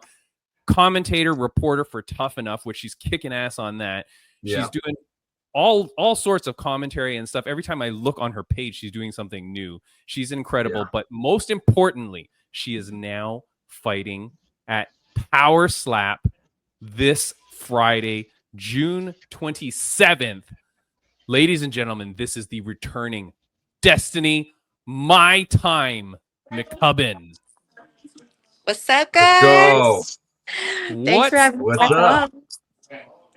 commentator, reporter for Tough Enough, which she's kicking ass on that. Yeah. She's doing all sorts of commentary and stuff. Every time I look on her page, she's doing something new. She's incredible. Yeah. But most importantly, she is now fighting at Power Slap this Friday, June 27th. Ladies and gentlemen, this is the returning Destiny My Time McCubbin. What's up, Let's go. guys? Thanks for having me What's back up? on.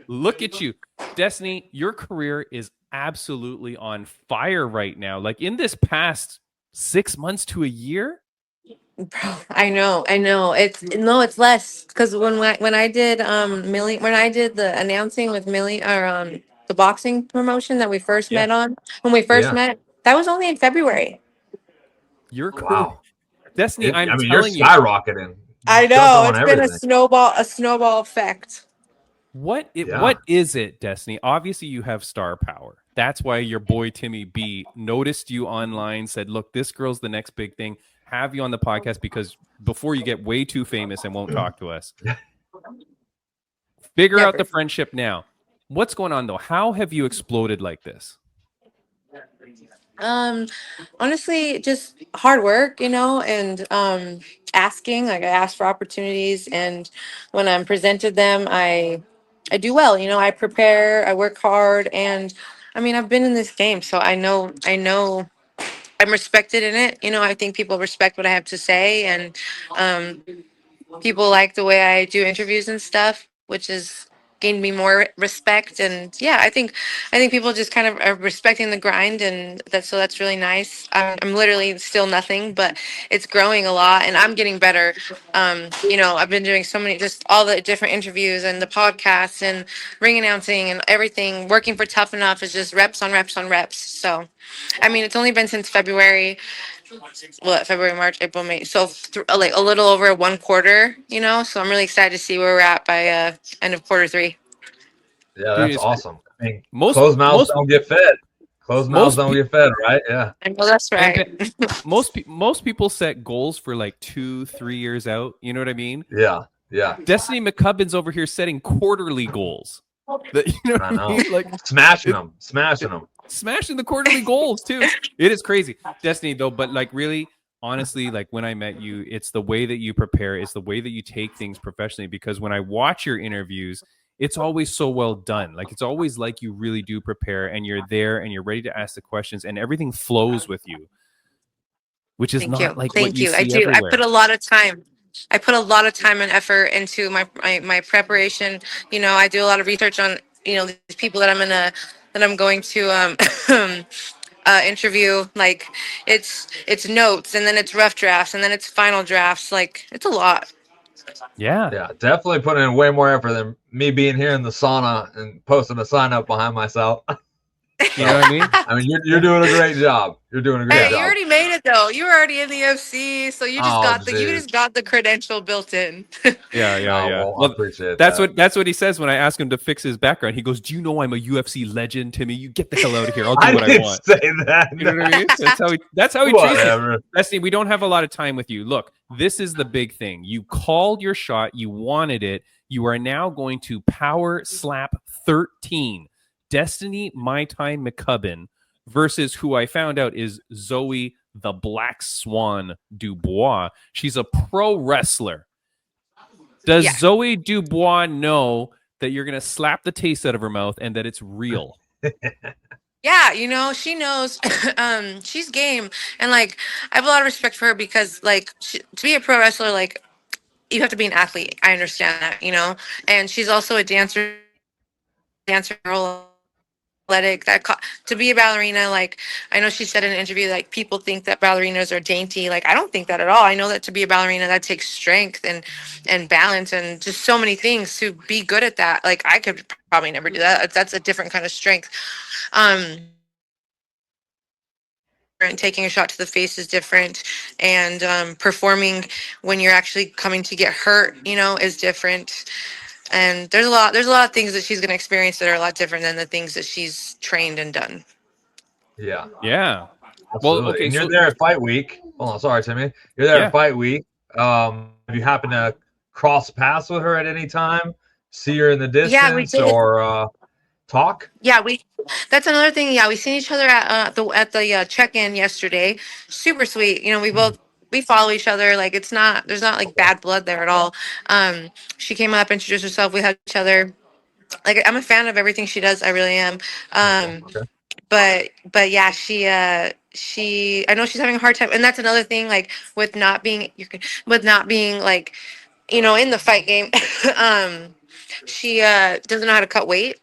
Look at you. Destiny, your career is absolutely on fire right now. Like in this past 6 months to a year. Bro, I know. It's less because when I did Millie, when I did the announcing with Millie, or the boxing promotion that we first Yeah. met on, when we first Yeah. met, that was only in February. Your career, Wow. Destiny, I'm I mean, telling you're you. skyrocketing. I Jumping know on it's been everything. a snowball effect. What Yeah. is it, Destiny? Obviously, you have star power. That's why your boy Timmy B noticed you online, said, look, this girl's the next big thing. Have you on the podcast because before you get way too famous and won't talk to us. Figure out the friendship now. What's going on, though? How have you exploded like this? Honestly, just hard work, and asking. Like I ask for opportunities, and when I'm presented them, I do well. I prepare, I work hard, and I mean, I've been in this game, so I know I'm respected in it. I think people respect what I have to say, and um, people like the way I do interviews and stuff, which has gained me more respect. And yeah, I think people just kind of are respecting the grind, and that's really nice. I'm literally still nothing, but it's growing a lot, and I'm getting better. I've been doing so many, just all the different interviews and the podcasts and ring announcing and everything. Working for Tough Enough is just reps on reps on reps. So, I mean, it's only been since February. February, March, April, May. So like a little over one quarter, So I'm really excited to see where we're at by end of quarter 3. Yeah, Dude, that's it's- awesome. I mean, Most- closed mouths most- don't get fed. Closed mouths most don't pe- get fed, right? Yeah. I know that's right. Most people set goals for like 2-3 years out. You know what I mean? Yeah. Yeah. Destiny McCubbin's over here setting quarterly goals. You know what I I know. mean? Like Smashing them. smashing the quarterly goals too. It is crazy, Destiny, though. But like, really, honestly, like when I met you, it's the way that you prepare, it's the way that you take things professionally. Because when I watch your interviews, it's always so well done. Like it's always like you really do prepare, and you're there, and you're ready to ask the questions, and everything flows with you, which is Thank not you. like Thank what you you. see I do. everywhere. I put a lot of time. I put a lot of time and effort into my preparation. I do a lot of research on these people that I'm going to interview. Like it's notes, and then it's rough drafts, and then it's final drafts. Like it's a lot. Yeah. Yeah, definitely putting in way more effort than me being here in the sauna and posting a sign up behind myself. You know what I mean? I mean, you're doing a great job. You're doing a great Hey, you job. already made it though. You were already in the UFC, so you just Oh, got the credential built in. Yeah. Well, I appreciate That's that. that's what he says when I ask him to fix his background. He goes, "Do you know I'm a UFC legend, Timmy? You get the hell out of here. I'll do what I didn't want." say that. You know what I mean? That's how he treats it. Whatever. Destiny, we don't have a lot of time with you. Look, this is the big thing. You called your shot. You wanted it. You are now going to Power Slap 13. Destiny My Time McCubbin versus who I found out is Zoe the Black Swan Dubois. She's a pro wrestler. Does Yeah. Zoe Dubois know that you're going to slap the taste out of her mouth and that it's real? Yeah, she knows. She's game, and like I have a lot of respect for her because like to be a pro wrestler, like you have to be an athlete. I understand that, and she's also a dancer, girl, athletic. To be a ballerina, like I know she said in an interview, like people think that ballerinas are dainty. Like I don't think that at all. I know that to be a ballerina, that takes strength and balance and just so many things to be good at that. Like I could probably never do that. That's a different kind of strength. And taking a shot to the face is different, and performing when you're actually coming to get hurt, is different. And there's a lot of things that she's going to experience that are a lot different than the things that she's trained and done. Yeah. Yeah. Absolutely. Well, okay, And you're so- there at fight week. Hold on, sorry, Timmy. You're there Yeah. at fight week. Have you happened to cross paths with her at any time? See her in the distance, Yeah, we did. or talk? Yeah, that's another thing. Yeah, we seen each other at the check-in yesterday. Super sweet. You know, we follow each other. Like there's not like bad blood there at all. She came up, introduced herself, we hugged each other. Like I'm a fan of everything she does. I really am. Okay. But yeah, she I know she's having a hard time, and that's another thing. Like with not being like, in the fight game. She doesn't know how to cut weight.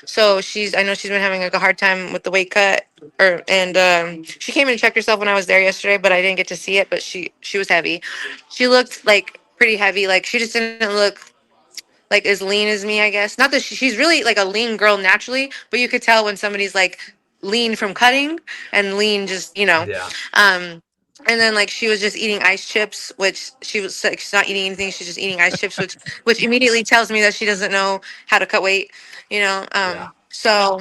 So I know she's been having like a hard time with the weight cut, and she came in and checked herself when I was there yesterday, but I didn't get to see it. But she was heavy. She looked like pretty heavy. Like she just didn't look like as lean as me, I guess. Not that she's really like a lean girl naturally, but you could tell when somebody's like lean from cutting and lean just. Yeah. And then like she was just eating ice chips, which she was like she's not eating anything, she's just eating ice chips, which immediately tells me that she doesn't know how to cut weight, you know. Yeah. So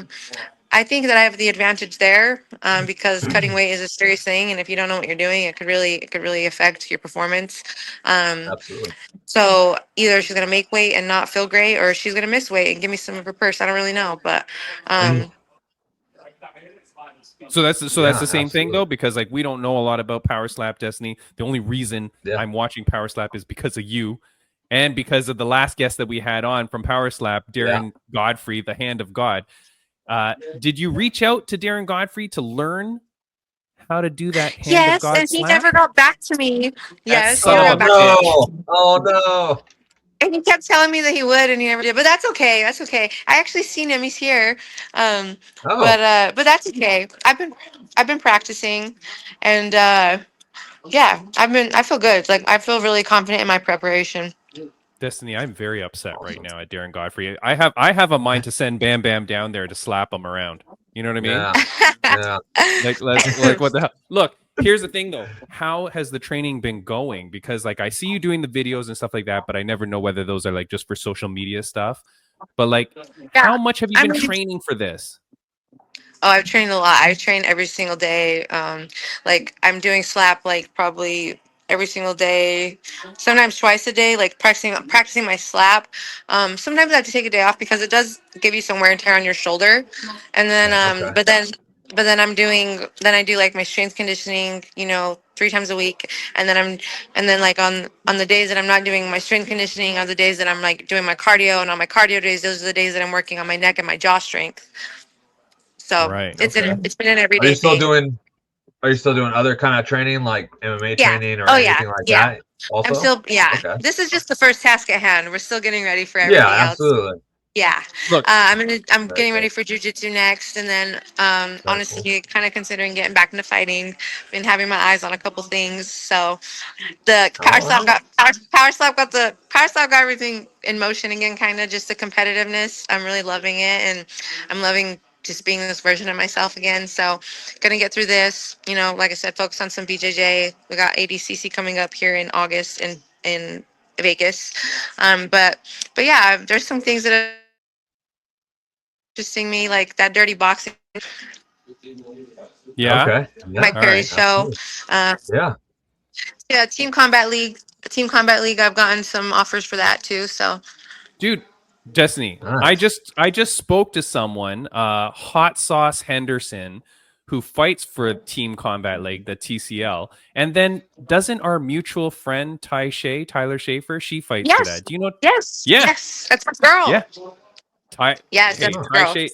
I think that I have the advantage there, because cutting weight is a serious thing, and if you don't know what you're doing, it could really affect your performance. Absolutely. So either she's gonna make weight and not feel great, or she's gonna miss weight and give me some of her purse. I don't really know, but So that's the same thing absolutely. though, because like we don't know a lot about Power Slap, Destiny. The only reason I'm watching Power Slap is because of you, and because of the last guest that we had on from Power Slap, Darren Godfrey, the Hand of God. Did you reach out to Darren Godfrey to learn how to do that Hand of yes, God and he slap? never got back to me. Yes, he son never of got a back to me. bitch. Oh no. And he kept telling me that he would, and he never did. But that's okay. That's okay. I actually seen him. He's here. But that's okay. I've been practicing, and yeah, I feel good. Like I feel really confident in my preparation. Destiny, I'm very upset right now at Darren Godfrey. I have a mind to send Bam Bam down there to slap him around. You know what I mean? Yeah. Like what the hell? Look, here's the thing though. How has the training been going? Because like I see you doing the videos and stuff like that, but I never know whether those are like just for social media stuff. But like, how much have you been training for this? Oh, I've trained a lot. I've trained every single day. Like I'm doing slap like probably every single day, sometimes twice a day, like practicing my slap. Sometimes I have to take a day off because it does give you some wear and tear on your shoulder. And then Okay. but then I do like my strength conditioning, 3 times a week. And then like on the days that I'm not doing my strength conditioning, on the days that I'm like doing my cardio, and on my cardio days, those are the days that I'm working on my neck and my jaw strength. So Right. it's been an Are everyday you still thing. doing other kind of training like MMA Yeah. training or Oh yeah. anything like Yeah. that? Also? I'm still Okay. This is just the first task at hand. We're still getting ready for Yeah, everything else. absolutely. Yeah. Look, I'm Very getting ready cool. for jujitsu next, and then Very honestly kind of considering getting back into fighting. Been having my eyes on a couple things. So the power slap got everything in motion again, kind of just the competitiveness. I'm really loving it, and I'm loving just being this version of myself again. So gonna get through this, like I said, focus on some BJJ. We got ADCC coming up here in August in Vegas. But yeah, there's some things that are interesting me, like that dirty boxing, yeah. Okay. Yeah. Mike All Perry right. show. Yeah. Yeah, Team Combat League. I've gotten some offers for that too. So Dude, Destiny, Nice. I just spoke to someone, Hot Sauce Henderson, who fights for Team Combat League, the TCL, and then doesn't our mutual friend Tyler Schaefer, she fights for that. Do you know? Yes. Yeah, Yes. That's my girl. yeah. Yes, Hey, that's my girl.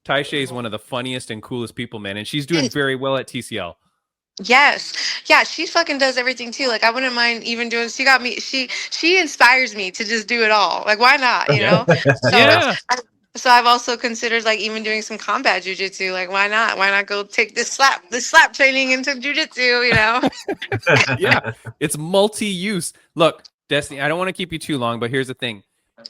Ty Shay is one of the funniest and coolest people, man, and she's doing very well at TCL. Yes. Yeah, she fucking does everything too. Like I wouldn't mind even doing she inspires me to just do it all. Like why not, Yeah. So Yeah. so I've also considered like even doing some combat jujitsu. Like why not? Why not go take this slap training into jujitsu, Yeah. It's multi-use. Look, Destiny, I don't want to keep you too long, but here's the thing.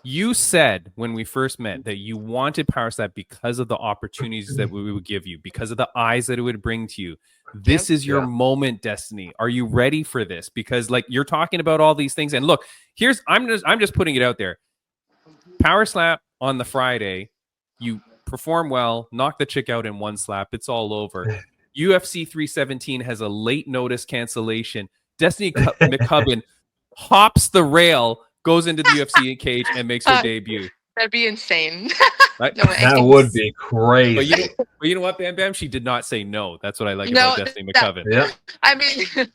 You said when we first met that you wanted Power Slap because of the opportunities that we would give you, because of the eyes that it would bring to you. This is your moment, Destiny. Are you ready for this? Because like you're talking about all these things, and look, I'm just putting it out there. Power Slap on the Friday, you perform well, knock the chick out in one slap, it's all over. UFC 317 has a late notice cancellation. Destiny McCubbin hops the rail, goes into the UFC cage, and makes her debut. That'd be insane. Right? No That way. would be But crazy. you know what, Bam Bam? She did not say no. That's what I like No, about Destiny that- McCubbin. Yeah. I mean,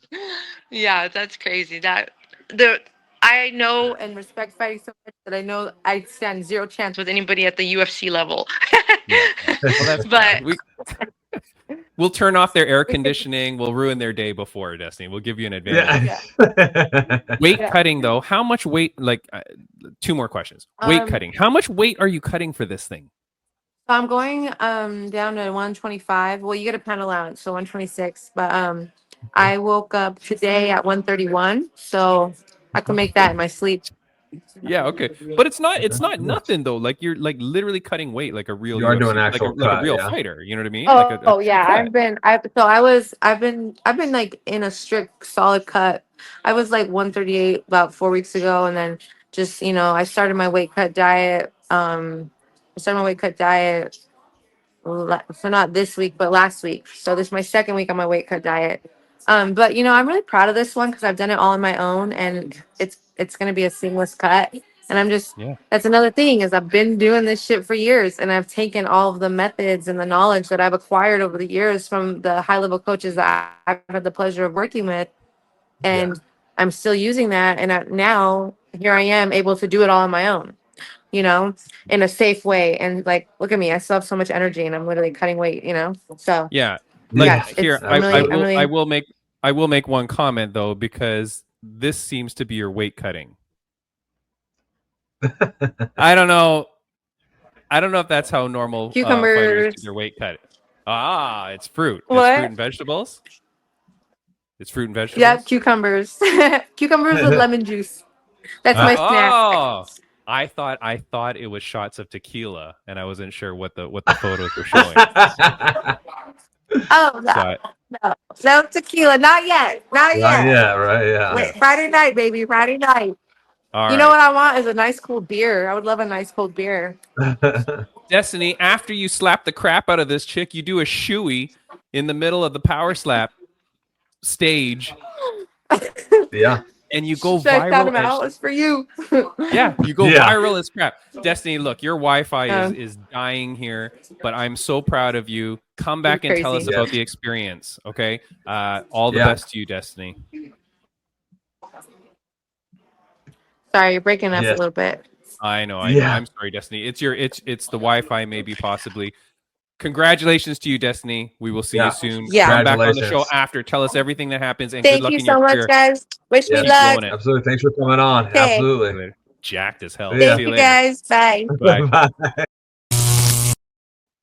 yeah, that's crazy. I know and respect fighting so much that I know I stand zero chance with anybody at the UFC level. Yeah. Well, that's But we'll turn off their air conditioning. We'll ruin their day before, Destiny. We'll give you an advantage. Yeah. Weight Yeah. cutting, though, how much weight? Like, two more questions. Weight Um, cutting. How much weight are you cutting for this thing? I'm going down to 125. Well, you get a pound allowance, so 126. But I woke up today at 131, so I can make that in my sleep. Yeah, okay, but it's not nothing though. Like you're like literally cutting weight like a real You are doing UFC, actual like a cut, real yeah. fighter. You know what I mean? Oh, Like a oh true yeah, cut. I've been like in a strict solid cut. I was like 138 about 4 weeks ago, and then just I started my weight cut diet. So not this week, but last week. So this is my second week on my weight cut diet. But I'm really proud of this one because I've done it all on my own, and it's gonna be a seamless cut. And I'm just Yeah. that's another thing is I've been doing this shit for years, and I've taken all of the methods and the knowledge that I've acquired over the years from the high level coaches that I've had the pleasure of working with, and I'm still using that. And now here I am able to do it all on my own. In a safe way. And like, look at me, I still have so much energy and I'm literally cutting weight, So Yeah. Yeah, Like here, I'm really- I will make one comment though because this seems to be your weight cutting. I don't know if that's how normal fighters Cucumbers. do their weight cut. Ah, it's fruit. What? It's fruit and vegetables. It's fruit and vegetables. Yeah, cucumbers. Cucumbers with lemon juice. That's my snack. Oh, I thought it was shots of tequila, and I wasn't sure what the photos were showing. Oh no tequila, not yet. Yeah, right, yeah. Wait, Friday night, baby, Friday night. All You know right. what I want is a nice cold beer. I would love a nice cold beer. Destiny, after you slap the crap out of this chick, you do a shoey in the middle of the power slap stage, Yeah. and you go Should I sound viral. him out? It's for you. Yeah, you go Yeah. viral as crap. Destiny, look, your Wi-Fi is dying here, but I'm so proud of you. Come back and tell us Crazy. about the experience, okay? All the Yeah. best to you, Destiny. Sorry, you're breaking up Yes. a little bit. I know. Yeah. I'm sorry, Destiny. It's the Wi-Fi, maybe, possibly. Congratulations to you, Destiny. We will see Yeah. you soon. Yeah. Come back on the show Congratulations. after. Tell us everything that happens, and good Thank luck you in so your much, career. guys. Wish me Keep luck. blowing it. Absolutely. Thanks for coming on. Okay. Absolutely. Jacked as hell. Yeah. See you Thank you, later. guys. Bye. Bye.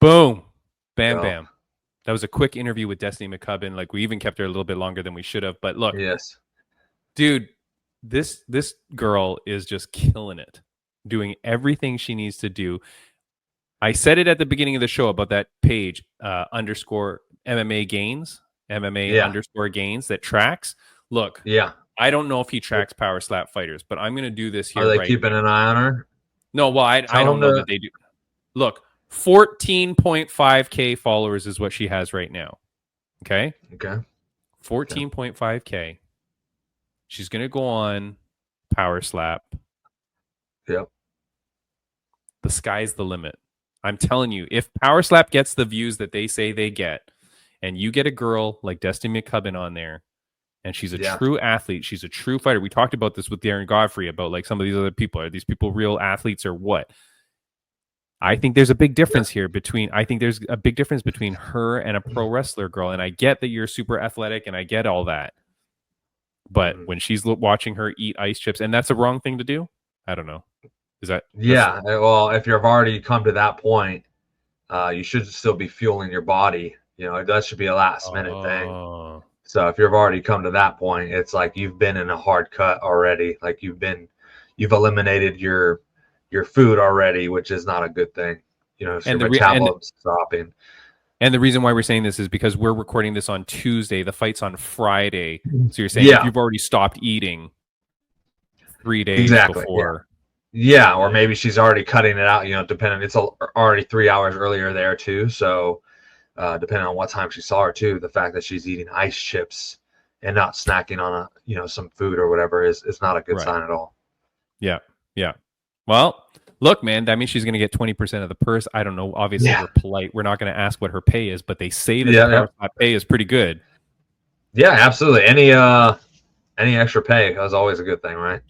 Boom. Bam, Go. bam. That was a quick interview with Destiny McCubbin. Like, we even kept her a little bit longer than we should have. But look, Yes. dude, this girl is just killing it, doing everything she needs to do. I said it at the beginning of the show about that page, underscore MMA gains, underscore gains that tracks. Look, Yeah. I don't know if he tracks power slap fighters, but I'm going to do this here. Are they right keeping an eye on her? No, well, I Tell don't them know to- that they do. Look, 14.5K followers is what she has right now. Okay? Okay. 14.5K. She's going to go on Power Slap. Yep. The sky's the limit. I'm telling you, if Power Slap gets the views that they say they get, and you get a girl like Destiny McCubbin on there, and she's a true athlete, she's a true fighter. We talked about this with Darren Godfrey about like some of these other people. Are these people real athletes or what? I think there's a big difference here between her and a pro wrestler girl. And I get that you're super athletic and I get all that. But when she's watching her eat ice chips, and that's a wrong thing to do. I don't know. Is that? Yeah. Well, if you've already come to that point, you should still be fueling your body. You know, that should be a last minute thing. So if you've already come to that point, it's like you've been in a hard cut already. Like you've eliminated your food already, which is not a good thing. You know, so your metabolism's stopping. And the reason why we're saying this is because we're recording this on Tuesday. The fight's on Friday. So you're saying if you've already stopped eating 3 days before. Yeah, or maybe she's already cutting it out, you know, depending. It's already 3 hours earlier there too. So depending on what time she saw her too, the fact that she's eating ice chips and not snacking on some food or whatever is not a good sign at all. Yeah. Yeah. Well, Look, man, that means she's going to get 20% of the purse. I don't know. Obviously, we're polite. We're not going to ask what her pay is, but they say that the power slap pay is pretty good. Yeah, absolutely. Any extra pay is always a good thing, right?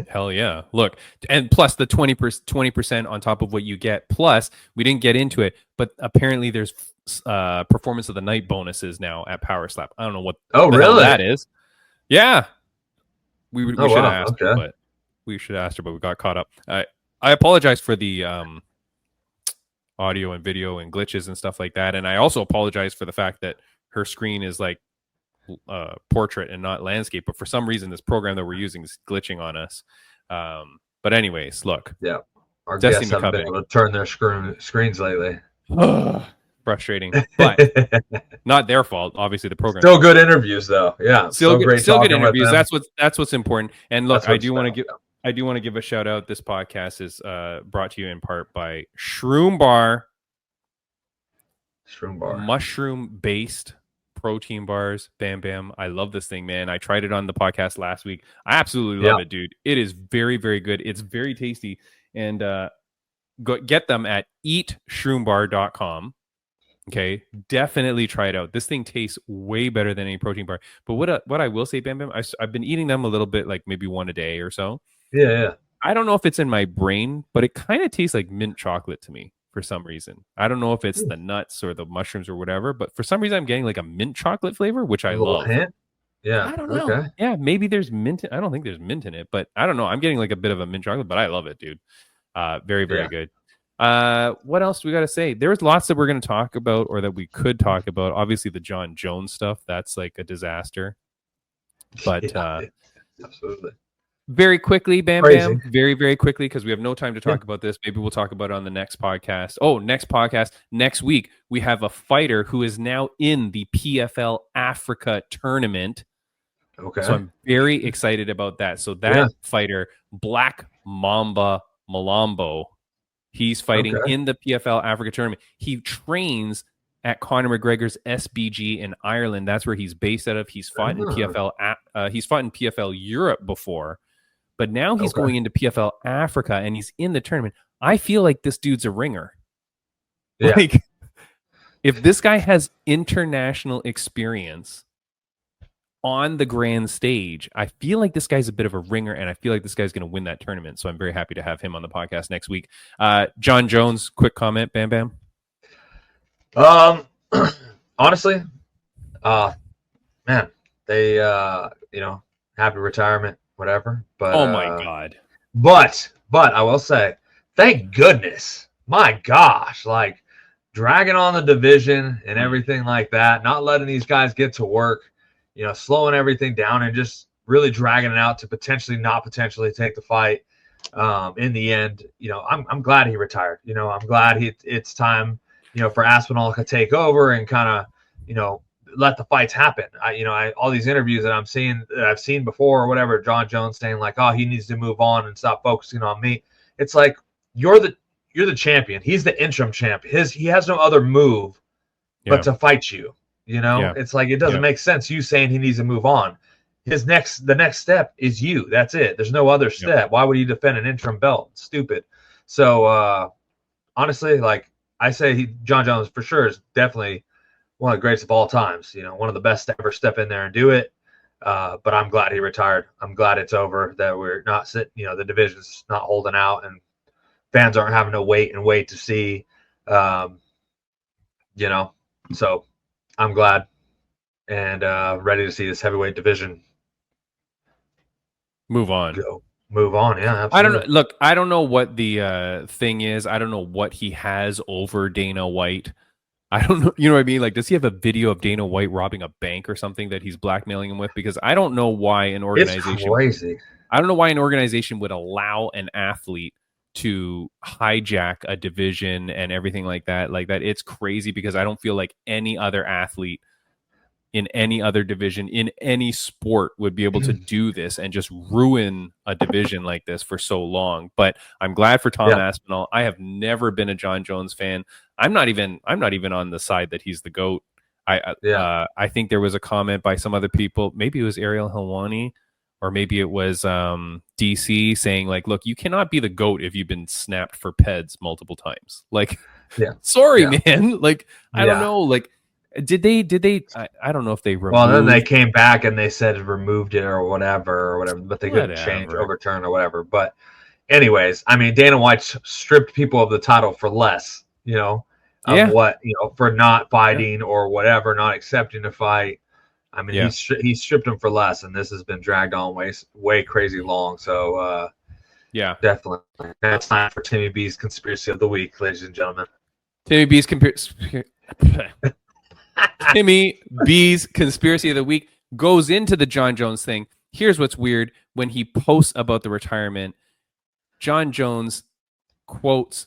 Hell yeah. Look, and plus the 20% on top of what you get. Plus, we didn't get into it, but apparently there's performance of the night bonuses now at Power Slap. I don't know what the hell that is. Yeah. We should have asked her, but we got caught up. I apologize for the audio and video and glitches and stuff like that. And I also apologize for the fact that her screen is like portrait and not landscape, but for some reason this program that we're using is glitching on us. But anyways, look, our guests haven't been able to turn their screens lately. Frustrating, but not their fault. Obviously, the program still good interviews though. Yeah, still good interviews. That's what's important. And look, I do want to give a shout out. This podcast is brought to you in part by Shroom Bar, mushroom based protein bars. Bam Bam, I love this thing, man. I tried it on the podcast last week. I absolutely love it, dude. It is very, very good. It's very tasty. And get them at eatshroombar.com. Okay, definitely try it out. This thing tastes way better than any protein bar. But what I will say, Bam Bam, I've been eating them a little bit, like maybe one a day or so. Yeah. I don't know if it's in my brain, but it kind of tastes like mint chocolate to me for some reason. I don't know if it's the nuts or the mushrooms or whatever, but for some reason I'm getting like a mint chocolate flavor, which I love. Hint? Yeah. I don't know. Okay. Yeah, maybe there's mint. I don't think there's mint in it, but I don't know. I'm getting like a bit of a mint chocolate, but I love it, dude. Very, very good. What else do we got to say? There's lots that we're going to talk about, or that we could talk about. Obviously, the John Jones stuff, that's like a disaster. But absolutely. Very quickly, Bam Bam. Very, very quickly, because we have no time to talk about this. Maybe we'll talk about it on the next podcast. Next week, we have a fighter who is now in the PFL Africa tournament. Okay. So I'm very excited about that. So that fighter, Black Mamba Malambo, he's fighting in the PFL Africa tournament. He trains at Conor McGregor's SBG in Ireland. That's where he's based out of. He's fought in PFL. He's fought in PFL Europe before, but now he's going into PFL Africa and he's in the tournament. I feel like this dude's a ringer. Yeah. Like, if this guy has international experience on the grand stage, I feel like this guy's a bit of a ringer, and I feel like this guy's going to win that tournament. So I'm very happy to have him on the podcast next week. John Jones, quick comment, Bam Bam. Honestly, man, they, happy retirement, whatever. But oh my God. But I will say, thank goodness, my gosh, like dragging on the division and everything like that, not letting these guys get to work, slowing everything down and just really dragging it out to potentially take the fight. In the end, I'm glad he retired. I'm glad it's time, for Aspinall to take over and kind of, let the fights happen. All these interviews that I've seen before or whatever, John Jones saying like, oh, he needs to move on and stop focusing on me. It's like, you're the champion. He's the interim champ. He has no other move but to fight you. It's like, it doesn't make sense. You saying he needs to move on. The next step is you. That's it. There's no other step. Why would he defend an interim belt? Stupid. So honestly, like I say, John Jones for sure is definitely one of the greatest of all times. One of the best to ever step in there and do it. But I'm glad he retired. I'm glad it's over. That we're not sitting. The division's not holding out, and fans aren't having to wait to see. So I'm glad and ready to see this heavyweight division move on. Move on. Yeah, absolutely. I don't know. Look, I don't know what the thing is. I don't know what he has over Dana White. I don't know. You know what I mean? Like, does he have a video of Dana White robbing a bank or something that he's blackmailing him with? Because I don't know why an organization. It's crazy. I don't know why an organization would allow an athlete to hijack a division and everything like that. It's crazy, because I don't feel like any other athlete in any other division in any sport would be able to do this and just ruin a division like this for so long. But I'm glad for Tom Aspinall. I have never been a John Jones fan. I'm not even on the side that he's the GOAT. I think there was a comment by some other people, maybe it was Ariel Helwani, or maybe it was DC saying like, look, you cannot be the GOAT if you've been snapped for PEDs multiple times. Like, Yeah. sorry, Yeah. man. Like, I don't Yeah. know. Like, did they? I don't know if they removed. Well, then they came back and they said removed it or whatever, but they couldn't change, Whatever. overturn or whatever. But anyways, I mean, Dana White stripped people of the title for less, of what, for not fighting or whatever, not accepting the fight. I mean, he stripped them for less, and this has been dragged on way crazy long. So, definitely. That's time for Timmy B's Conspiracy of the Week, ladies and gentlemen. Timmy B's Conspiracy of the Week goes into the John Jones thing. Here's what's weird. When he posts about the retirement, John Jones quotes,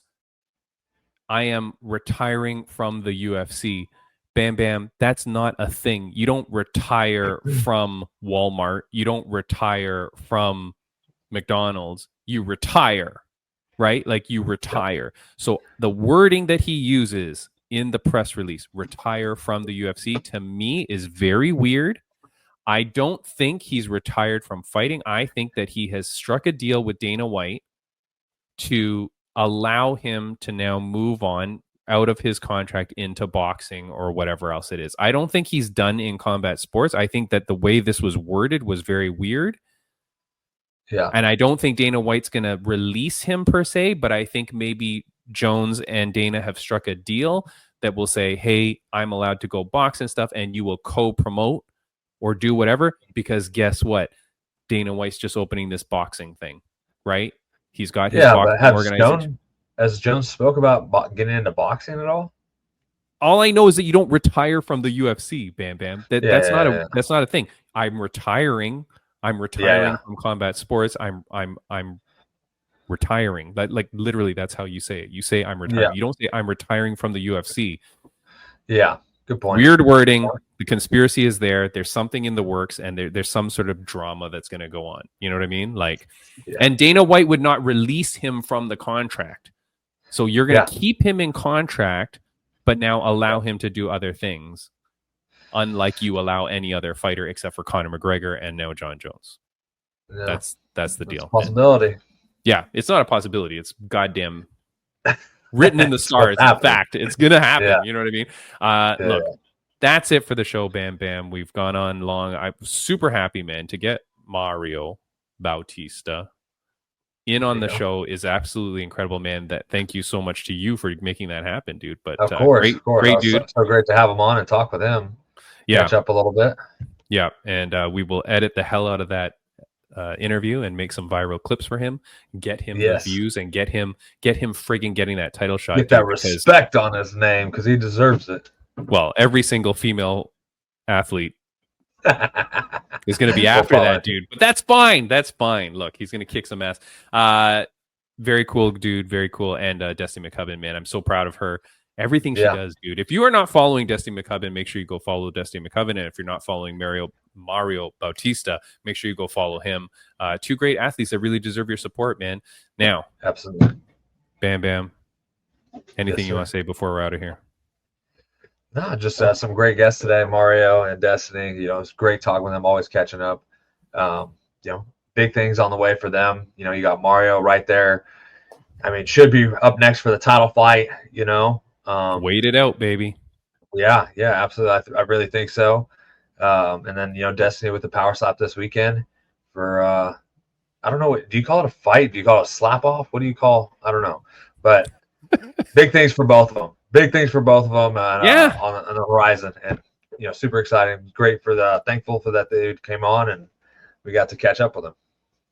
"I am retiring from the UFC." Bam, bam. That's not a thing. You don't retire from Walmart. You don't retire from McDonald's. You retire, right? Like you retire. So the wording that he uses in the press release, retire from the UFC, to me is very weird. I don't think he's retired from fighting. I think that he has struck a deal with Dana White to allow him to now move on out of his contract into boxing or whatever else it is. I don't think he's done in combat sports. I think that the way this was worded was very weird. Yeah. And I don't think Dana White's going to release him per se, but I think maybe Jones and Dana have struck a deal that will say, hey, I'm allowed to go box and stuff, and you will co-promote or do whatever, because guess what? Dana White's just opening this boxing thing, right? He's got his boxing organization. Has Jones spoke about getting into boxing at all? All I know is that you don't retire from the UFC, Bam Bam. That's not a thing. I'm retiring from combat sports. I'm retiring. Like literally, that's how you say it. You say I'm retiring. Yeah. You don't say I'm retiring from the UFC. Yeah, good point. Weird wording. The conspiracy is there. There's something in the works, and there's some sort of drama that's going to go on. You know what I mean? Like, and Dana White would not release him from the contract. So you're going to keep him in contract, but now allow him to do other things, unlike you allow any other fighter except for Conor McGregor and now John Jones. Yeah. That's the deal. A possibility. Yeah, it's not a possibility. It's goddamn written in the stars. It's a fact. It's going to happen. Yeah. You know what I mean? Look, that's it for the show, Bam Bam. We've gone on long. I'm super happy, man, to get Mario Bautista in on the show is absolutely incredible, man. Thank you so much to you for making that happen, dude. But of course, great dude. So great to have him on and talk with him. Catch up a little bit. Yeah, and we will edit the hell out of that interview and make some viral clips for him. Get him the views and get him friggin' getting that title shot. Get that respect on his name because he deserves it. Well, every single female athlete is going to be after that dude, but that's fine. Look, he's going to kick some ass. Very cool dude, very cool. And Destiny McCubbin, man, I'm so proud of her. Everything she does, dude. If you are not following Destiny McCubbin, make sure you go follow Destiny McCubbin. And if you're not following Mario Bautista, make sure you go follow him. Two great athletes that really deserve your support, man. Now, absolutely. Bam Bam. Anything you want to say before we're out of here? No, just some great guests today, Mario and Destiny. It's great talking with them, always catching up. Big things on the way for them. You got Mario right there. I mean, should be up next for the title fight, Wait it out, baby. Yeah, absolutely. I really think so. And then, Destiny with the power slap this weekend for, I don't know. Do you call it a fight? Do you call it a slap off? What do you call? I don't know. But big things for both of them. On the horizon, and super exciting. Thankful for that they came on and we got to catch up with them.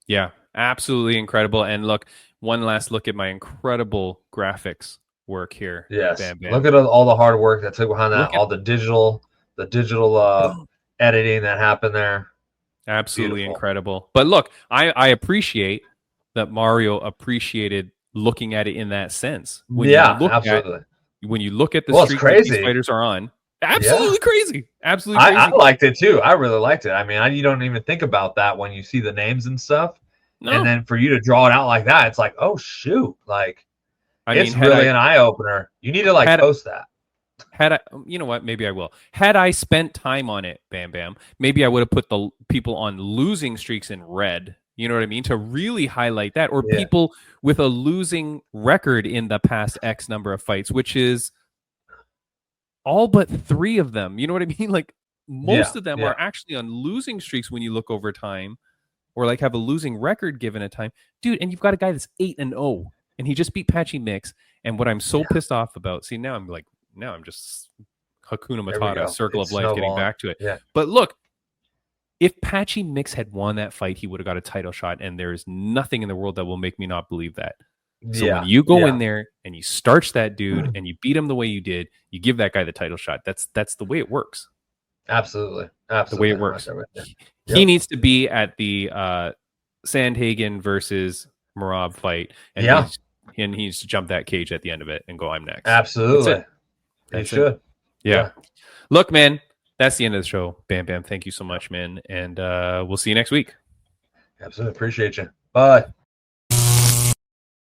Yeah, absolutely incredible. And look, one last look at my incredible graphics work here. Yes, Bam, bam. Look at all the hard work that took behind that. All the digital editing that happened there. Absolutely incredible. But look, I appreciate that Mario appreciated looking at it in that sense. Absolutely. When you look at the streak that these fighters are on, absolutely crazy. Absolutely crazy. I liked it too. I really liked it. I mean, you don't even think about that when you see the names and stuff. No. And then for you to draw it out like that, it's like, oh shoot. Like, it's really an eye opener. You need to post that. Had I, you know what? Maybe I will. Had I spent time on it, Bam Bam, maybe I would have put the people on losing streaks in red. You know what I mean? To really highlight that, or people with a losing record in the past X number of fights, which is all but 3 of them. You know what I mean? Like most of them are actually on losing streaks when you look over time, or like have a losing record given a time, dude. And you've got a guy that's 8-0, and he just beat Patchy Mix. And what I'm so pissed off about, see, now I'm just Hakuna Matata, circle of life, getting back to it. Yeah. But look, if Patchy Mix had won that fight, he would have got a title shot, and there is nothing in the world that will make me not believe that. So when you go in there and you starch that dude and you beat him the way you did, you give that guy the title shot. That's the way it works. Absolutely. The way it works. He needs to be at the Sandhagen versus Merab fight, and he needs to jump that cage at the end of it and go, I'm next. Absolutely. He should. Yeah. Look, man, that's the end of the show. Bam Bam, thank you so much, man. And we'll see you next week. Absolutely. Appreciate you. Bye.